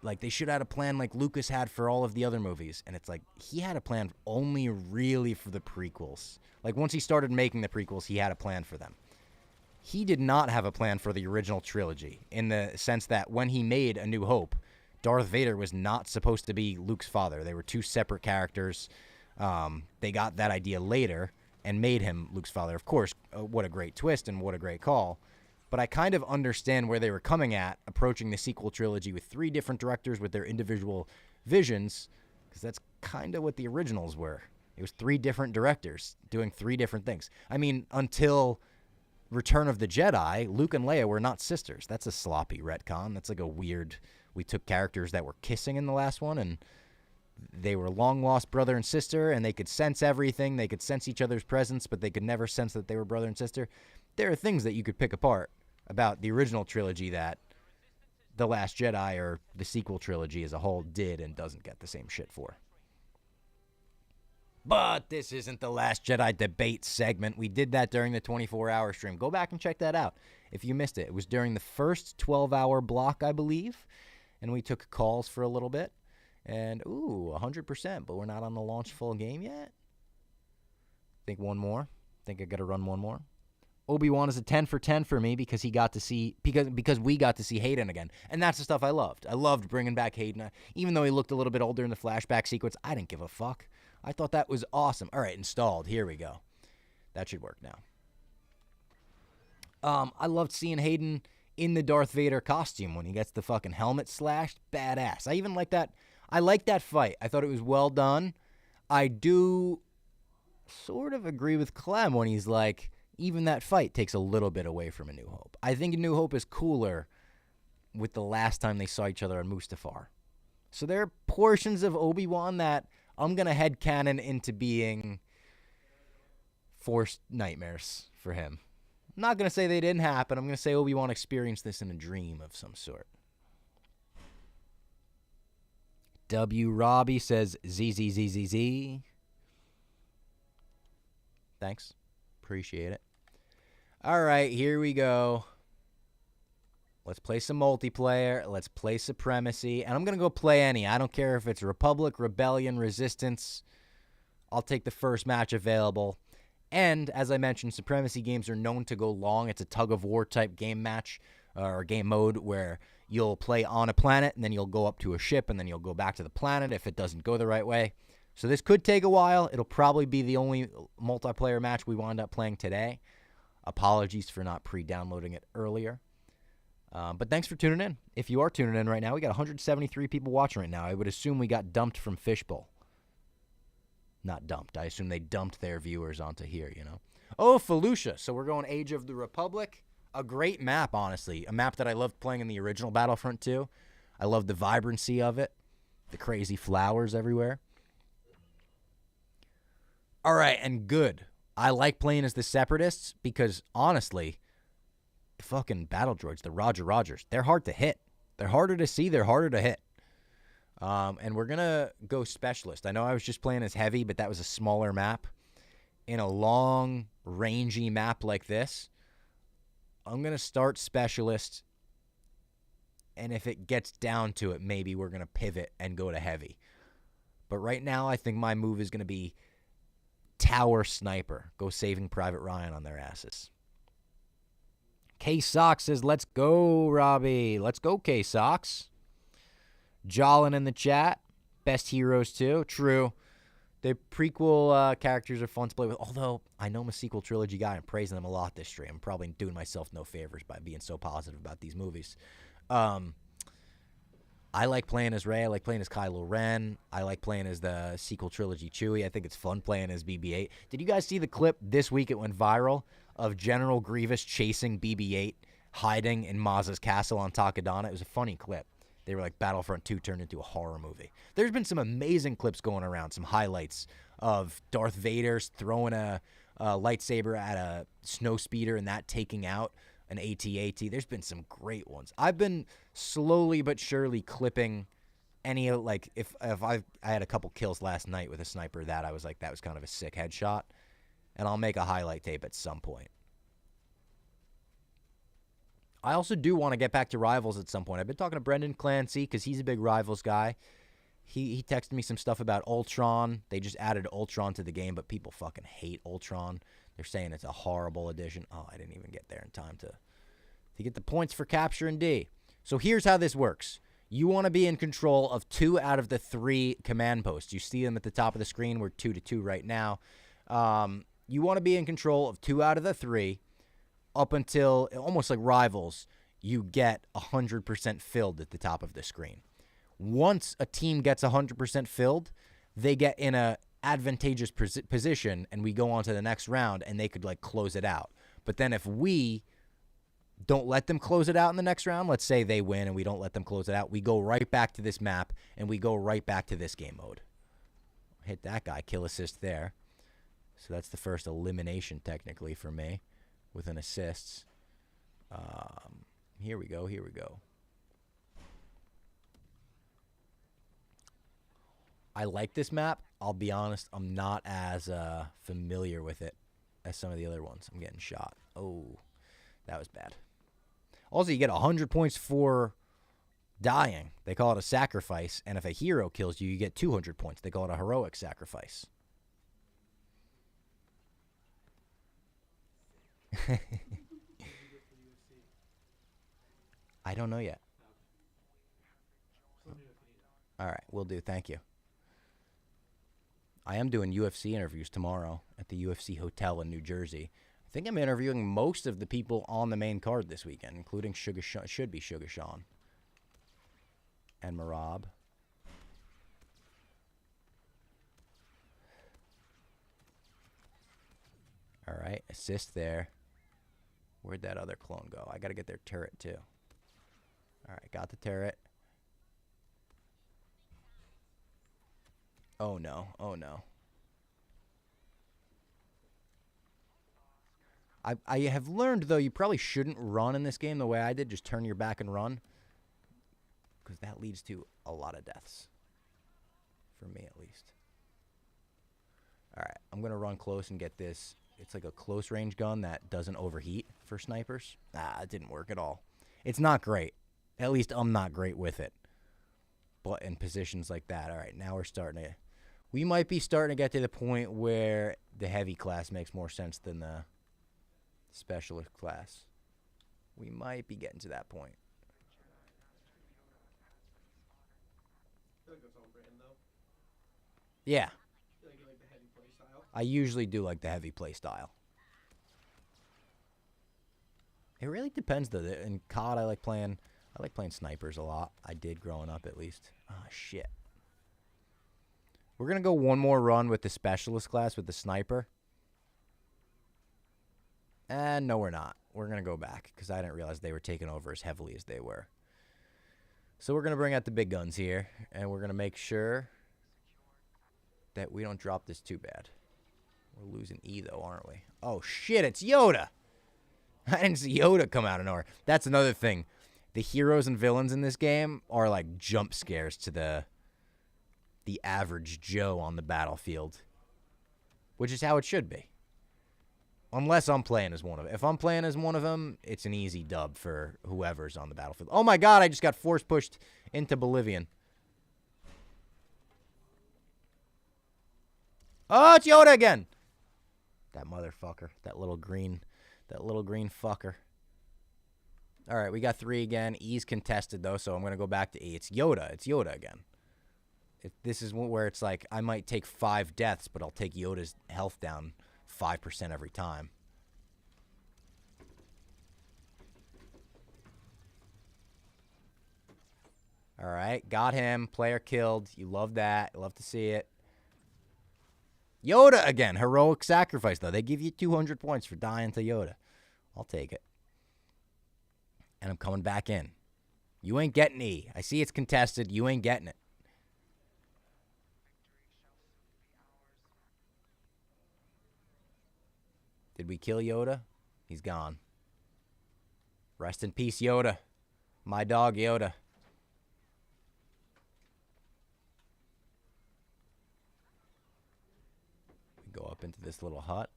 Like, they should have had a plan like Lucas had for all of the other movies. And it's like, he had a plan only really for the prequels. Like, once he started making the prequels, he had a plan for them. He did not have a plan for the original trilogy, in the sense that when he made A New Hope, Darth Vader was not supposed to be Luke's father. They were two separate characters. They got that idea later and made him Luke's father. Of course, what a great twist and what a great call. But I kind of understand where they were coming at, approaching the sequel trilogy with three different directors with their individual visions, because that's kind of what the originals were. It was three different directors doing three different things. I mean, until Return of the Jedi, Luke and Leia were not sisters. That's a sloppy retcon. That's like a weird, we took characters that were kissing in the last one, and they were long-lost brother and sister, and they could sense everything. They could sense each other's presence, but they could never sense that they were brother and sister. There are things that you could pick apart about the original trilogy that The Last Jedi or the sequel trilogy as a whole did and doesn't get the same shit for. But this isn't the Last Jedi debate segment. We did that during the 24-hour stream. Go back and check that out if you missed it. It was during the first 12-hour block, I believe, and we took calls for a little bit. And, 100%, but we're not on the launch full game yet. Think one more. Think I got to run one more. Obi-Wan is a 10 for 10 for me because he got to see because we got to see Hayden again. And that's the stuff I loved. I loved bringing back Hayden. Even though he looked a little bit older in the flashback sequence, I didn't give a fuck. I thought that was awesome. All right, installed. Here we go. That should work now. I loved seeing Hayden in the Darth Vader costume when he gets the fucking helmet slashed. Badass. I even like that. I like that fight. I thought it was well done. I do sort of agree with Clem when he's like, even that fight takes a little bit away from A New Hope. I think A New Hope is cooler with the last time they saw each other on Mustafar. So there are portions of Obi-Wan that I'm going to headcanon into being forced nightmares for him. I'm not going to say they didn't happen. I'm going to say Obi-Wan experienced this in a dream of some sort. W. Robbie says ZZZZZ. Thanks. Appreciate it. All right, here we go. Let's play some multiplayer. Let's play Supremacy. And I'm going to go play any. I don't care if it's Republic, Rebellion, Resistance. I'll take the first match available. And, as I mentioned, Supremacy games are known to go long. It's a tug-of-war type game match or game mode where you'll play on a planet, and then you'll go up to a ship, and then you'll go back to the planet if it doesn't go the right way. So this could take a while. It'll probably be the only multiplayer match we wind up playing today. Apologies for not pre-downloading it earlier. But thanks for tuning in. If you are tuning in right now, we got 173 people watching right now. I would assume we got dumped from Fishbowl. Not dumped. I assume they dumped their viewers onto here, you know. Oh, Felucia. So we're going Age of the Republic. A great map, honestly. A map that I loved playing in the original Battlefront 2. I love the vibrancy of it. The crazy flowers everywhere. All right, and good. I like playing as the Separatists because, honestly, the fucking battle droids, the Roger Rogers, they're hard to hit. They're harder to see. They're harder to hit. And we're going to go Specialist. I know I was just playing as Heavy, but that was a smaller map. In a long, rangy map like this, I'm going to start Specialist. And if it gets down to it, maybe we're going to pivot and go to Heavy. But right now, I think my move is going to be Tower Sniper. Go Saving Private Ryan on their asses. K-Sox says, let's go, Robbie. Let's go, K-Sox. Jolin in the chat. Best heroes, too. True. The prequel characters are fun to play with. Although, I know I'm a sequel trilogy guy. I'm praising them a lot this stream. I'm probably doing myself no favors by being so positive about these movies. I like playing as Rey. I like playing as Kylo Ren. I like playing as the sequel trilogy Chewie. I think it's fun playing as BB-8. Did you guys see the clip this week? It went viral of General Grievous chasing BB-8, hiding in Maz's castle on Takodana. It was a funny clip. They were like Battlefront 2 turned into a horror movie. There's been some amazing clips going around, some highlights of Darth Vader throwing a lightsaber at a snow speeder and that taking out an AT-AT. There's been some great ones. I've been slowly but surely clipping any, like, if I had a couple kills last night with a sniper that I was like, that was kind of a sick headshot. And I'll make a highlight tape at some point. I also do want to get back to Rivals at some point. I've been talking to Brendan Clancy because he's a big Rivals guy. He texted me some stuff about Ultron. They just added Ultron to the game, but people fucking hate Ultron. They're saying it's a horrible addition. Oh, I didn't even get there in time to get the points for Capture and D. So here's how this works. You want to be in control of 2 out of the 3 command posts. You see them at the top of the screen. We're 2-2 right now. You want to be in control of 2 out of the 3 up until, almost like Rivals, you get 100% filled at the top of the screen. Once a team gets 100% filled, they get in a advantageous position, and we go on to the next round, and they could, like, close it out. But then if we don't let them close it out in the next round, let's say they win and we don't let them close it out, we go right back to this map, and we go right back to this game mode. Hit that guy, kill assist there. So that's the first elimination, technically, for me, with an assist. Here we go. I like this map. I'll be honest, I'm not as familiar with it as some of the other ones. I'm getting shot. Oh, that was bad. Also, you get 100 points for dying. They call it a sacrifice. And if a hero kills you, you get 200 points. They call it a heroic sacrifice. I don't know yet. All right, will do. Thank you. I am doing UFC interviews tomorrow at the UFC Hotel in New Jersey. I think I'm interviewing most of the people on the main card this weekend, including Sugar Sean. Should be Sugar Sean. And Marab. All right, assist there. Where'd that other clone go? I got to get their turret, too. All right, got the turret. Oh, no. Oh, no. I have learned, though, you probably shouldn't run in this game the way I did. Just turn your back and run. Because that leads to a lot of deaths. For me, at least. All right, I'm going to run close and get this. It's like a close-range gun that doesn't overheat for snipers. It didn't work at all. It's not great. At least I'm not great with it. But in positions like that, all right, now we're starting to... We might be starting to get to the point where the heavy class makes more sense than the specialist class. We might be getting to that point. I feel like that's on brand, though. Yeah. I feel like you like the heavy play style. I usually do like the heavy play style. It really depends, though. In COD, I like playing snipers a lot. I did growing up, at least. Ah, shit. We're going to go one more run with the specialist class with the sniper. And no, we're not. We're going to go back because I didn't realize they were taking over as heavily as they were. So we're going to bring out the big guns here, and we're going to make sure that we don't drop this too bad. We're losing E, though, aren't we? Oh, shit, it's Yoda. I didn't see Yoda come out of nowhere. That's another thing. The heroes and villains in this game are like jump scares to the average Joe on the battlefield, which is how it should be. Unless I'm playing as one of them. If I'm playing as one of them, it's an easy dub for whoever's on the battlefield. Oh, my God, I just got force pushed into Bolivian. Oh, it's Yoda again. That motherfucker. That little green fucker. All right, we got 3 again. E's contested, though, so I'm going to go back to E. It's Yoda. It's Yoda again. This is where it's like I might take 5 deaths, but I'll take Yoda's health down 5% every time. All right, got him. Player killed. You love that. You love to see it. Yoda again. Heroic sacrifice, though. They give you 200 points for dying to Yoda. I'll take it. And I'm coming back in. You ain't getting E. I see it's contested. You ain't getting it. Did we kill Yoda? He's gone. Rest in peace, Yoda. My dog, Yoda. We go up into this little hut.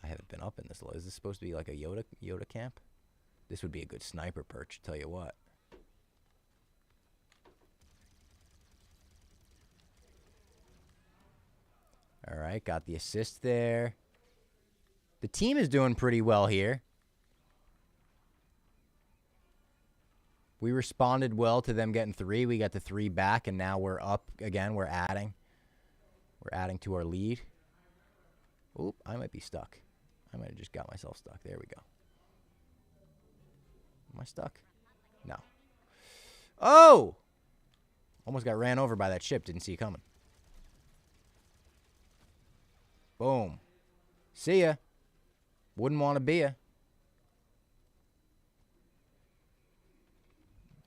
I haven't been up in this. Is this supposed to be like a Yoda camp? This would be a good sniper perch, tell you what. All right, got the assist there. The team is doing pretty well here. We responded well to them getting 3. We got the 3 back, and now we're up again. We're adding. We're adding to our lead. Oop, I might be stuck. I might have just got myself stuck. There we go. Am I stuck? No. Oh! Almost got ran over by that ship. Didn't see it coming. Boom. See ya. Wouldn't want to be ya.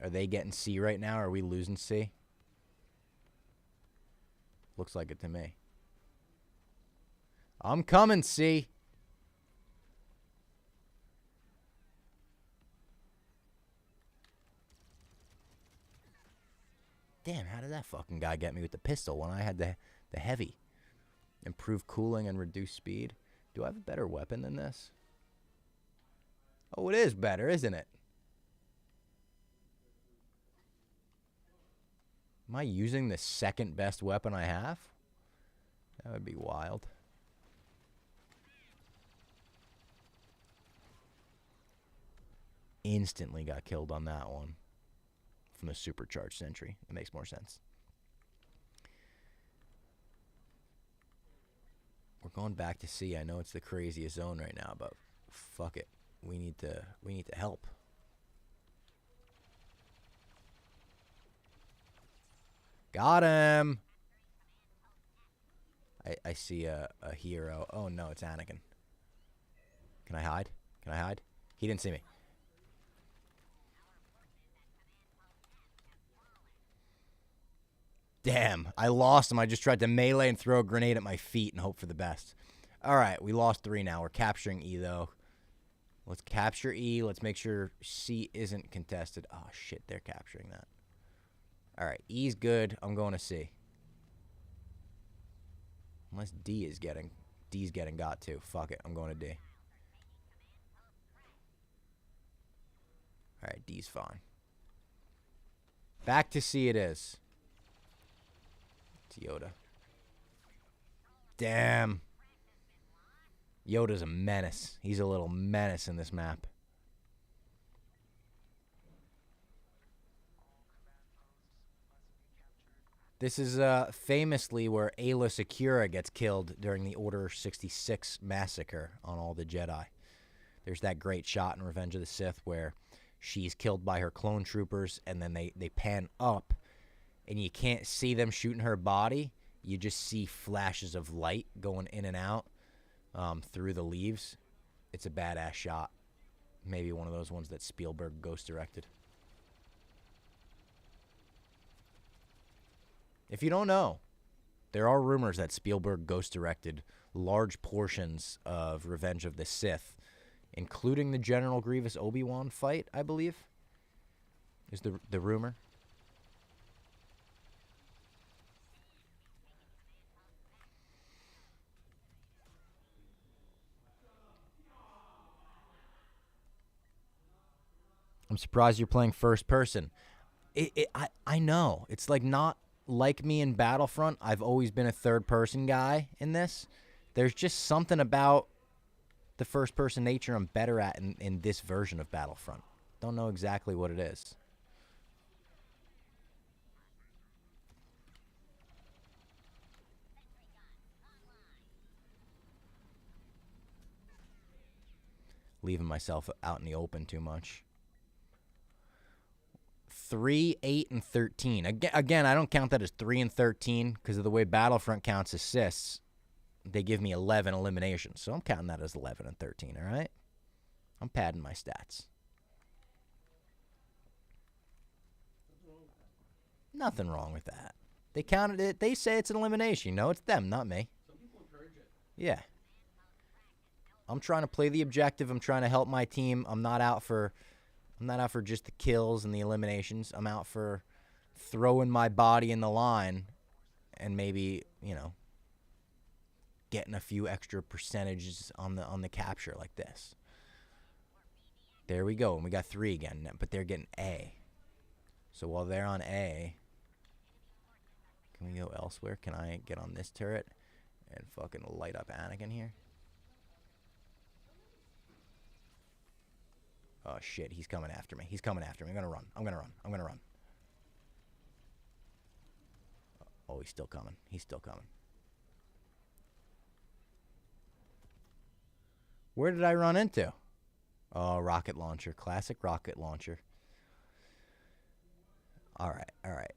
Are they getting C right now? Or are we losing C? Looks like it to me. I'm coming, C. Damn, how did that fucking guy get me with the pistol when I had the heavy? Improve cooling and reduce speed. Do I have a better weapon than this? Oh, it is better, isn't it? Am I using the second best weapon I have? That would be wild. instantly got killed on that one from the supercharged sentry. It makes more sense. We're going back to C. I know it's the craziest zone right now, but fuck it. We need to help. Got him. I see a hero. Oh no, it's Anakin. Can I hide? Can I hide? He didn't see me. Damn, I lost him. I just tried to melee and throw a grenade at my feet and hope for the best. All right, we lost 3 now. We're capturing E, though. Let's capture E. Let's make sure C isn't contested. Oh, shit, they're capturing that. All right, E's good. I'm going to C. Unless D's getting got to. Fuck it, I'm going to D. All right, D's fine. Back to C it is. It's Yoda. Damn. Yoda's a menace. He's a little menace in this map. This is famously where Ayla Secura gets killed during the Order 66 massacre on all the Jedi. There's that great shot in Revenge of the Sith where she's killed by her clone troopers, and then they pan up, and you can't see them shooting her body. You just see flashes of light going in and out through the leaves. It's a badass shot. Maybe one of those ones that Spielberg ghost-directed. If you don't know, there are rumors that Spielberg ghost-directed large portions of Revenge of the Sith, including the General Grievous Obi-Wan fight, I believe, is the rumor. I'm surprised you're playing first person. I know. It's like not like me in Battlefront. I've always been a third person guy in this. There's just something about the first person nature I'm better at in this version of Battlefront. Don't know exactly what it is. Leaving myself out in the open too much. 3, 8, and 13. Again, I don't count that as 3 and 13 because of the way Battlefront counts assists. They give me 11 eliminations, so I'm counting that as 11 and 13, all right? I'm padding my stats. Nothing wrong with that. They counted it. They say it's an elimination. No, it's them, not me. Some people encourage it. Yeah. I'm trying to play the objective. I'm trying to help my team. I'm not out for just the kills and the eliminations. I'm out for throwing my body in the line and maybe, getting a few extra percentages on the capture like this. There we go. And we got 3 again, but they're getting A. So while they're on A, can we go elsewhere? Can I get on this turret and fucking light up Anakin here? Oh, shit. He's coming after me. He's coming after me. I'm going to run. I'm going to run. I'm going to run. Oh, he's still coming. He's still coming. Where did I run into? Oh, rocket launcher. Classic rocket launcher. All right. All right.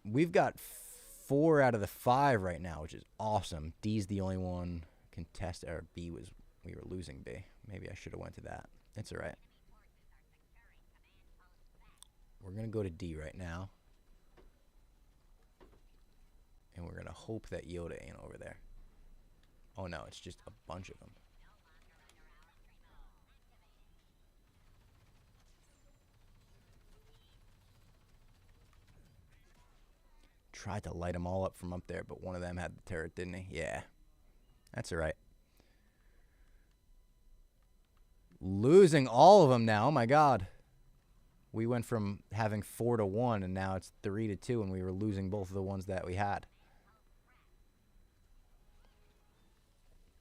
We've got 4 out of the 5 right now, which is awesome. D's the only one contested. Or B was, we were losing B. Maybe I should have went to that. It's all right. We're going to go to D right now. And we're going to hope that Yoda ain't over there. Oh, no, it's just a bunch of them. Tried to light them all up from up there, but one of them had the turret, didn't he? Yeah. That's all right. Losing all of them now. Oh, my God. We went from having 4-1, and now it's 3-2, and we were losing both of the ones that we had.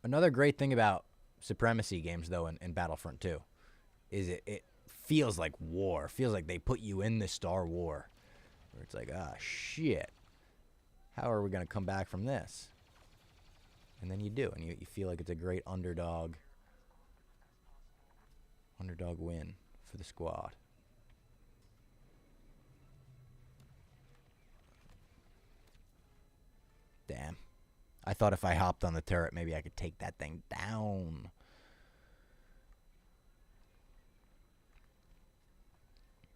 Another great thing about Supremacy games, though, in Battlefront 2, is it feels like war. Feels like they put you in the Star War. Where it's like, ah, shit. How are we going to come back from this? And then you do, and you feel like it's a great underdog win for the squad. Damn. I thought if I hopped on the turret, maybe I could take that thing down.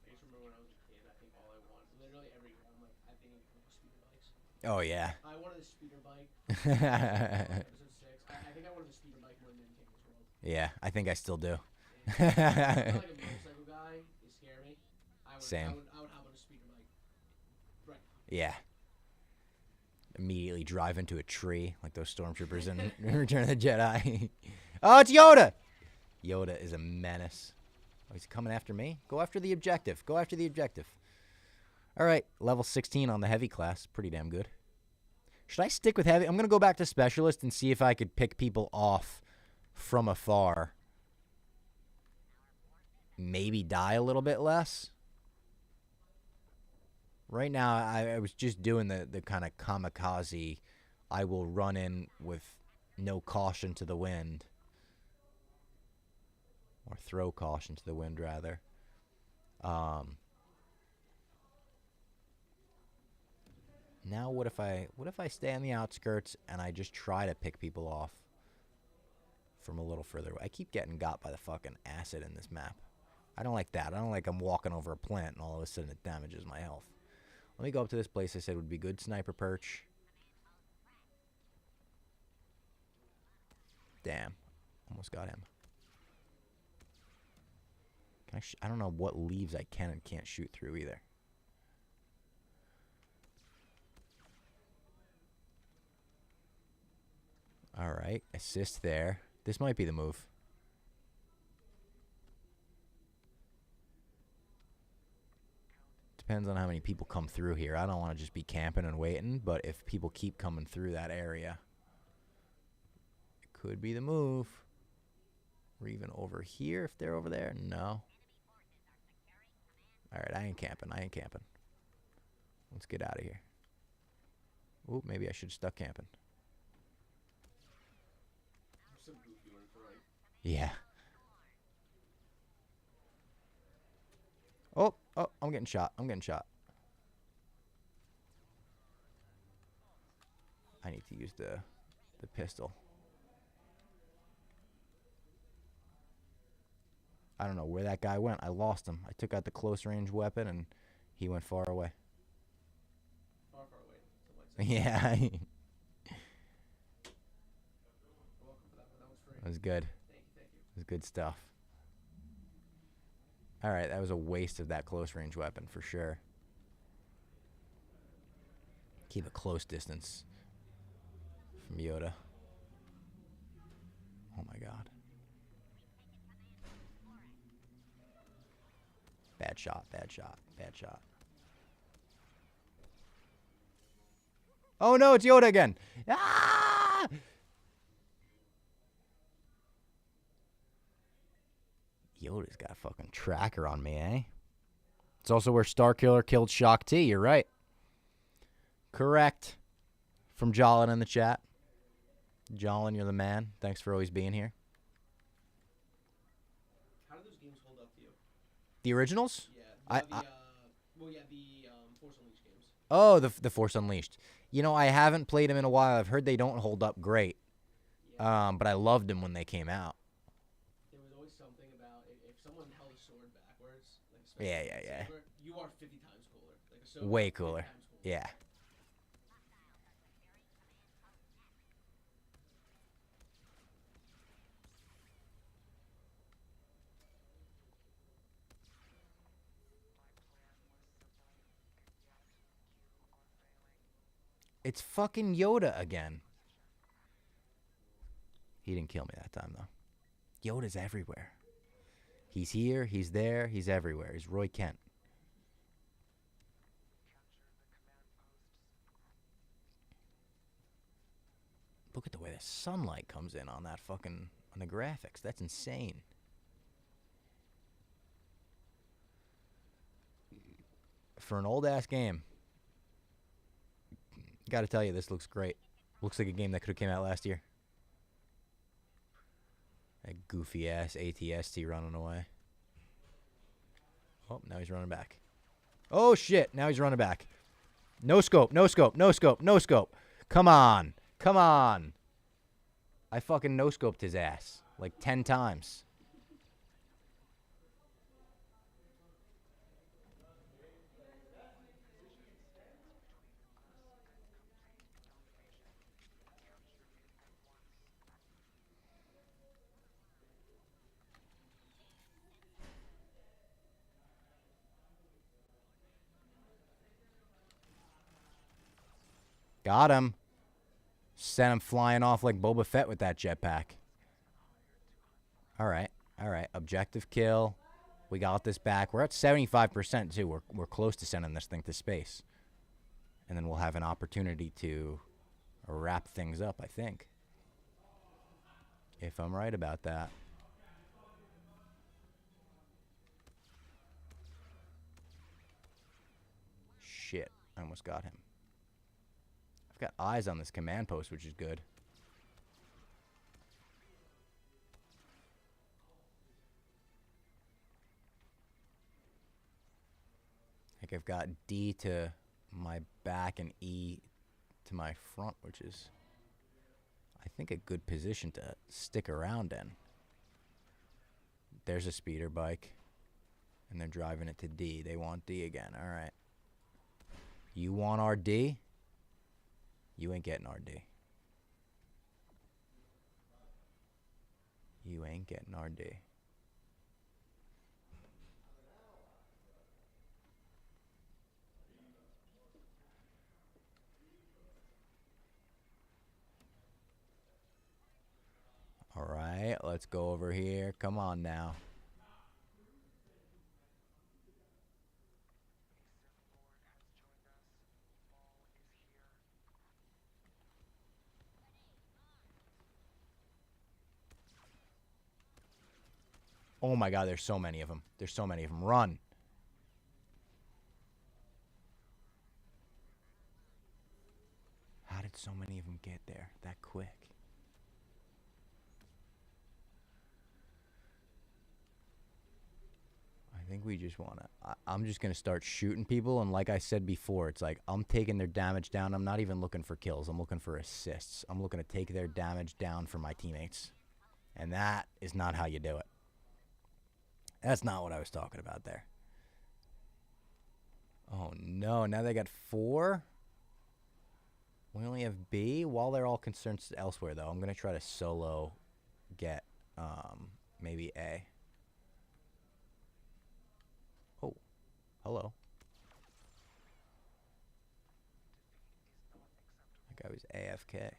I just remember when I was a kid, I think all I wanted, literally every year, I'm like, I think I need speeder bikes. Oh, yeah. I wanted a speeder bike. Episode 6. I think I wanted a speeder bike more than anything in this world. Yeah, I think I still do. I'm like a motorcycle guy. They scare me. Same. I would hop on a speeder bike. Right. Yeah. Immediately drive into a tree like those stormtroopers in Return of the Jedi. Oh, it's Yoda! Yoda is a menace. Oh, he's coming after me? Go after the objective. Go after the objective. All right, level 16 on the heavy class. Pretty damn good. Should I stick with heavy? I'm going to go back to specialist and see if I could pick people off from afar. Maybe die a little bit less. Right now, I was just doing the kind of kamikaze. I will run in with no caution to the wind. Or throw caution to the wind, rather. Now, what if I stay on the outskirts and I just try to pick people off from a little further away? I keep getting got by the fucking acid in this map. I don't like that. I don't like I'm walking over a plant and all of a sudden it damages my health. Let me go up to this place I said would be good sniper perch. Damn. Almost got him. Can I don't know what leaves I can and can't shoot through either. Alright. Assist there. This might be the move. Depends on how many people come through here. I don't want to just be camping and waiting, but if people keep coming through that area, it could be the move. Or even over here if they're over there. No. Alright, I ain't camping. Let's get out of here. Oop, maybe I should have stuck camping. Yeah. Oh, I'm getting shot. I need to use the pistol. I don't know where that guy went. I lost him. I took out the close range weapon and he went far away. Far away. Yeah. Welcome for that, but that was free. That was good. Thank you. It was good stuff. Alright, that was a waste of that close range weapon for sure. Keep a close distance from Yoda. Oh my god. Bad shot. Oh no, it's Yoda again. Ah! Yoda's got a fucking tracker on me, eh? It's also where Starkiller killed Shock T. You're right. Correct. From Jolin in the chat. Jolin, you're the man. Thanks for always being here. How do those games hold up to you? The originals? Yeah. The Force Unleashed games. Oh, the Force Unleashed. You know, I haven't played them in a while. I've heard they don't hold up great. Yeah. But I loved them when they came out. There was always something about if someone held a sword backwards, like Yeah. saber, you are 50 times cooler. Like a sword Way 50 cooler. times cooler. Yeah. It's fucking Yoda again. He didn't kill me that time, though. Yoda's everywhere. He's here, he's there, he's everywhere. He's Roy Kent. Look at the way the sunlight comes in on that fucking, on the graphics. That's insane. for an old-ass game. Got to tell you, this looks great. Looks like a game that could have came out last year. That goofy-ass ATST running away. Oh, now he's running back. Oh, shit. Now he's running back. No scope, no scope, no scope, no scope. Come on. Come on. I fucking no-scoped his ass like 10 times. Got him. Sent him flying off like Boba Fett with that jetpack. All right. All right. Objective kill. We got this back. We're at 75% too. We're close to sending this thing to space. And then we'll have an opportunity to wrap things up, I think. If I'm right about that. Shit. I almost got him. I've got eyes on this command post, which is good. Like I've got D to my back and E to my front, which is, I think, a good position to stick around in. There's a speeder bike. And they're driving it to D. They want D again. All right. You want RD? You ain't getting RD. You ain't getting RD. All right, let's go over here. Come on now. Oh my God, there's so many of them. There's so many of them. Run. How did so many of them get there that quick? I think we just want to... I'm just going to start shooting people, and like I said before, it's like I'm taking their damage down. I'm not even looking for kills. I'm looking for assists. I'm looking to take their damage down for my teammates. And that is not how you do it. That's not what I was talking about there. Oh, no. Now they got 4. We only have B. While they're all concerned elsewhere, though, I'm going to try to solo get maybe A. Oh. Hello. That guy was AFK.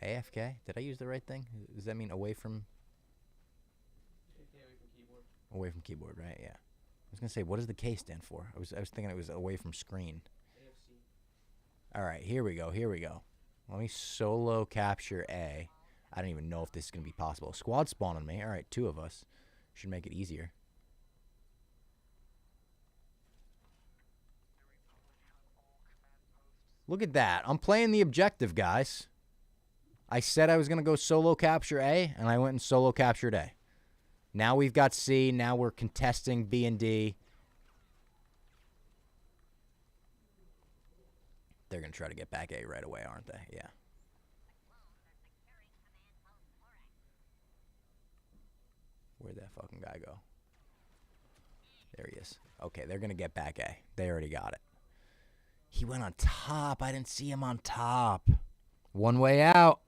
AFK? Did I use the right thing? Does that mean away from... Away from keyboard. Away from keyboard, right? Yeah. I was going to say, what does the K stand for? I was thinking it was away from screen. AFC. All right, here we go. Here we go. Let me solo capture A. I don't even know if this is going to be possible. Squad spawn on me. All right, 2 of us. Should make it easier. Look at that. I'm playing the objective, guys. I said I was going to go solo capture A, and I went and solo captured A. Now we've got C. Now we're contesting B and D. They're going to try to get back A right away, aren't they? Yeah. Where'd that fucking guy go? There he is. Okay, they're going to get back A. They already got it. He went on top. I didn't see him on top. One way out.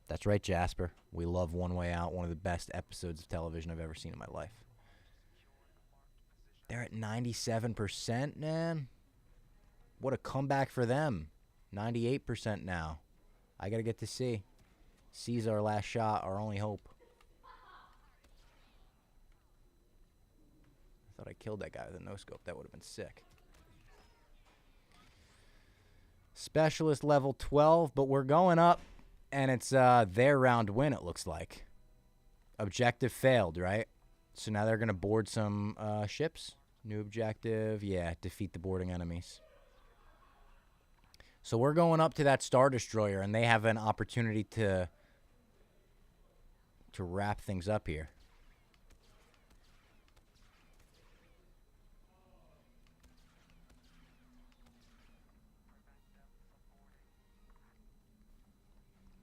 That's right, Jasper. We love One Way Out. One of the best episodes of television I've ever seen in my life. They're at 97%, man. What a comeback for them. 98% now. I got to get to C. C's our last shot, our only hope. I thought I killed that guy with a no-scope. That would have been sick. Specialist level 12, but we're going up. And it's their round win, it looks like. Objective failed, right? So now they're going to board some ships. New objective. Yeah, defeat the boarding enemies. So we're going up to that Star Destroyer, and they have an opportunity to wrap things up here.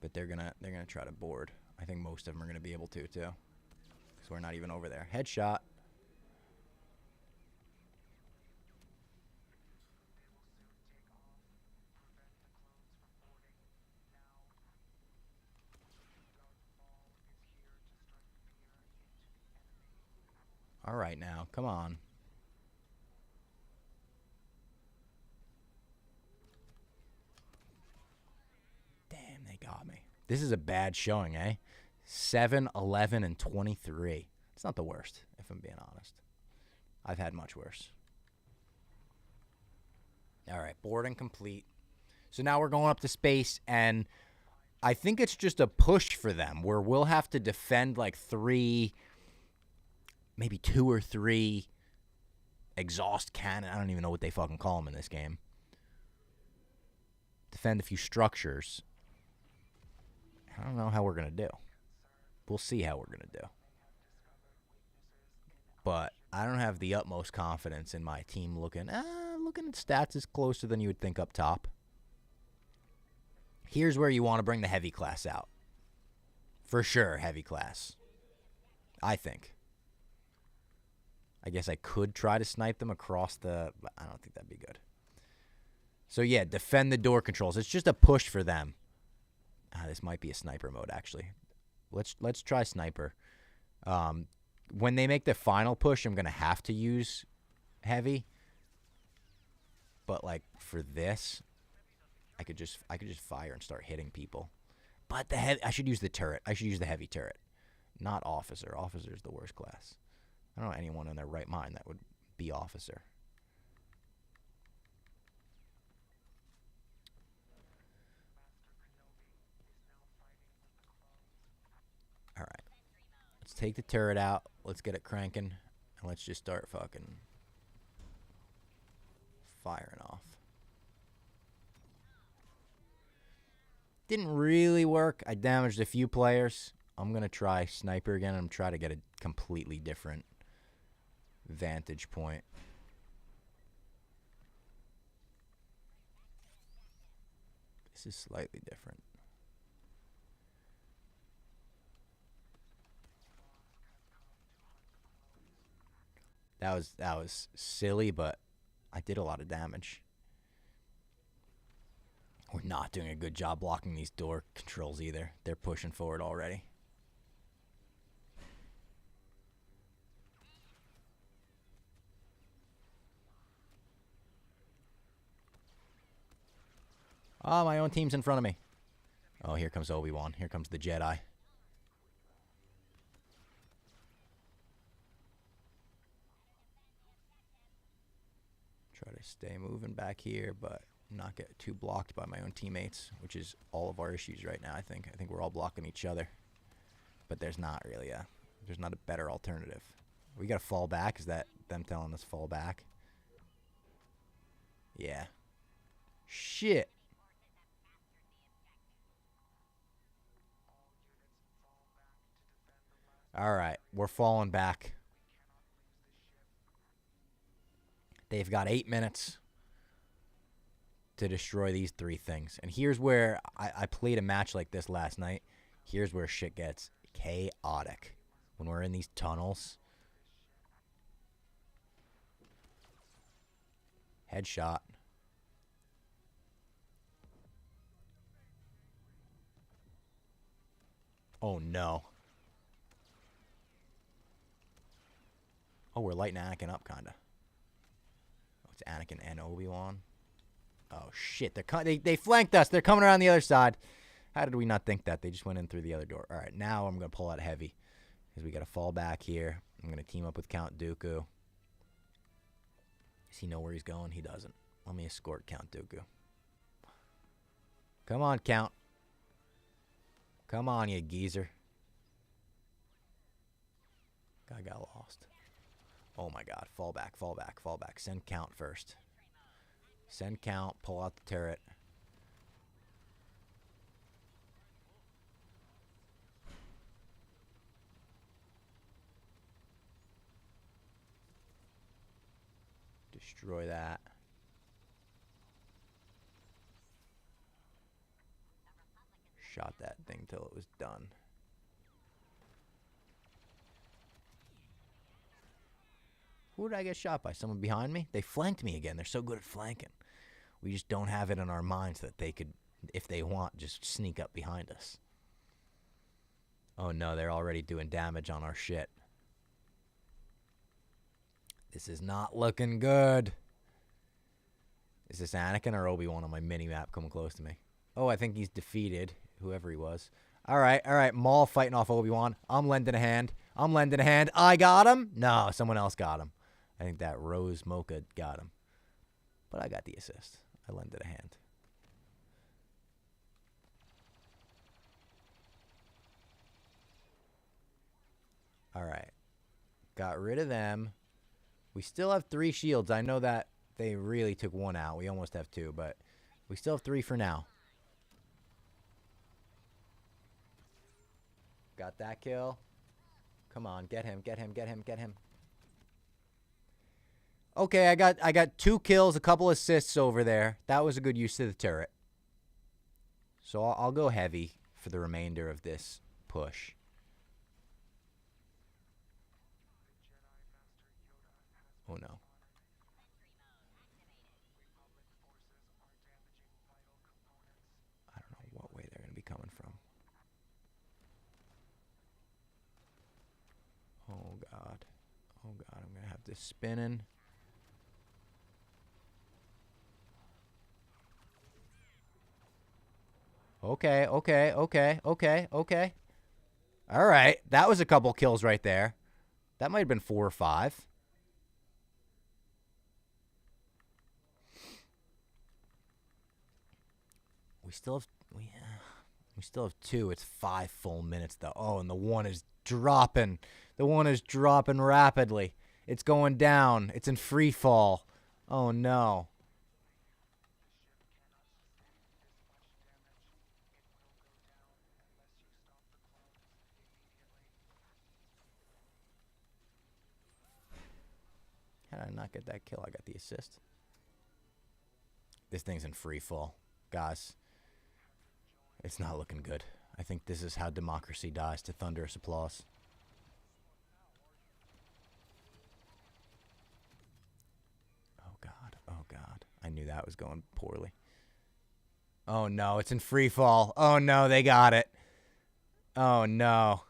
But they're gonna try to board. I think most of them are gonna be able to too, because we're not even over there. Headshot. All right, now, come on. Damn, they got me. This is a bad showing, eh? 7, 11, and 23. It's not the worst, if I'm being honest. I've had much worse. All right, boarding complete. So now we're going up to space, and I think it's just a push for them where we'll have to defend like 3, maybe 2 or 3 exhaust cannon. I don't even know what they fucking call them in this game. Defend a few structures. I don't know how we're going to do. We'll see how we're going to do. But I don't have the utmost confidence in my team looking at stats is closer than you would think up top. Here's where you want to bring the heavy class out. For sure, heavy class. I think. I guess I could try to snipe them across the... I don't think that'd be good. So, yeah, defend the door controls. It's just a push for them. This might be a sniper mode, actually. Let's try sniper. When they make the final push, I'm going to have to use heavy. But, like, for this, I could just fire and start hitting people. But I should use the turret. I should use the heavy turret. Not officer. Officer is the worst class. I don't know anyone in their right mind that would be officer. All right. Let's take the turret out. Let's get it cranking. And let's just start fucking firing off. Didn't really work. I damaged a few players. I'm going to try sniper again and try to get a completely different vantage point. This is slightly different. That was silly, but I did a lot of damage. We're not doing a good job blocking these door controls either. They're pushing forward already. Oh, my own team's in front of me. Oh, here comes Obi-Wan. Here comes the Jedi. Try to stay moving back here, but not get too blocked by my own teammates, which is all of our issues right now, I think. I think we're all blocking each other. But there's not a better alternative. We gotta fall back. Is that them telling us fall back? Yeah. Shit. Alright, we're falling back. They've got 8 minutes to destroy these 3 things. And here's where I played a match like this last night. Here's where shit gets chaotic. When we're in these tunnels. Headshot. Oh, no. Oh, we're lighting Anakin up, kind of. Oh, it's Anakin and Obi-Wan. Oh, shit. They flanked us. They're coming around the other side. How did we not think that? They just went in through the other door. All right, now I'm going to pull out heavy. Because we got to fall back here. I'm going to team up with Count Dooku. Does he know where he's going? He doesn't. Let me escort Count Dooku. Come on, Count. Come on, you geezer. Guy got lost. Oh my god. Fall back, fall back, fall back. Send count first. Send count. Pull out the turret. Destroy that. Shot that thing till it was done. Who did I get shot by? Someone behind me? They flanked me again. They're so good at flanking. We just don't have it in our minds that they could, if they want, just sneak up behind us. Oh no, they're already doing damage on our shit. This is not looking good. Is this Anakin or Obi-Wan on my mini-map coming close to me? Oh, I think he's defeated, whoever he was. All right. Maul fighting off Obi-Wan. I'm lending a hand. I got him? No, someone else got him. I think that Rose Mocha got him. But I got the assist. I lended a hand. All right. Got rid of them. We still have 3 shields. I know that they really took 1 out. We almost have 2, but we still have 3 for now. Got that kill. Come on, get him. Okay, I got 2 kills, a couple assists over there. That was a good use of the turret. So I'll go heavy for the remainder of this push. Oh no. I don't know what way they're going to be coming from. Oh god. I'm going to have this spinning. Okay. All right. That was a couple kills right there. That might have been 4 or 5. We still have 2. It's 5 full minutes though. Oh, and the one is dropping. The one is dropping rapidly. It's going down. It's in free fall. Oh no. How did I not get that kill? I got the assist. This thing's in free fall. Guys, it's not looking good. I think this is how democracy dies, to thunderous applause. Oh god. I knew that was going poorly. Oh no, it's in free fall. Oh no, they got it. Oh no.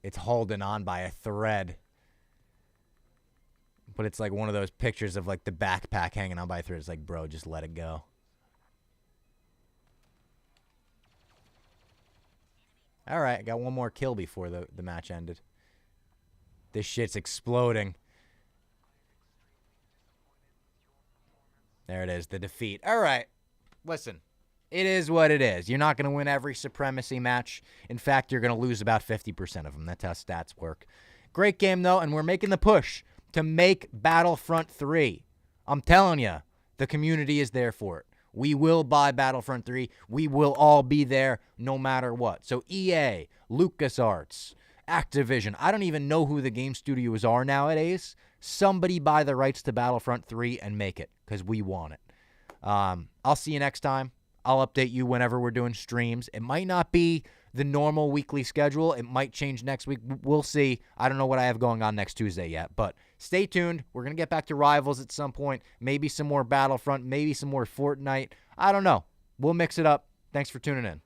It's holding on by a thread. But it's like one of those pictures of like the backpack hanging on by a thread. It's like, bro, just let it go. All right, I got 1 more kill before the match ended. This shit's exploding. There it is, the defeat. All right, listen, it is what it is. You're not going to win every supremacy match. In fact, you're going to lose about 50% of them. That's how stats work. Great game, though, and we're making the push to make Battlefront 3. I'm telling you, the community is there for it. We will buy Battlefront 3. We will all be there no matter what. So EA, LucasArts, Activision, I don't even know who the game studios are nowadays. Somebody buy the rights to Battlefront 3 and make it, because we want it. I'll see you next time. I'll update you whenever we're doing streams. It might not be the normal weekly schedule. It might change next week. We'll see. I don't know what I have going on next Tuesday yet, but stay tuned. We're going to get back to Rivals at some point. Maybe some more Battlefront, maybe some more Fortnite. I don't know. We'll mix it up. Thanks for tuning in.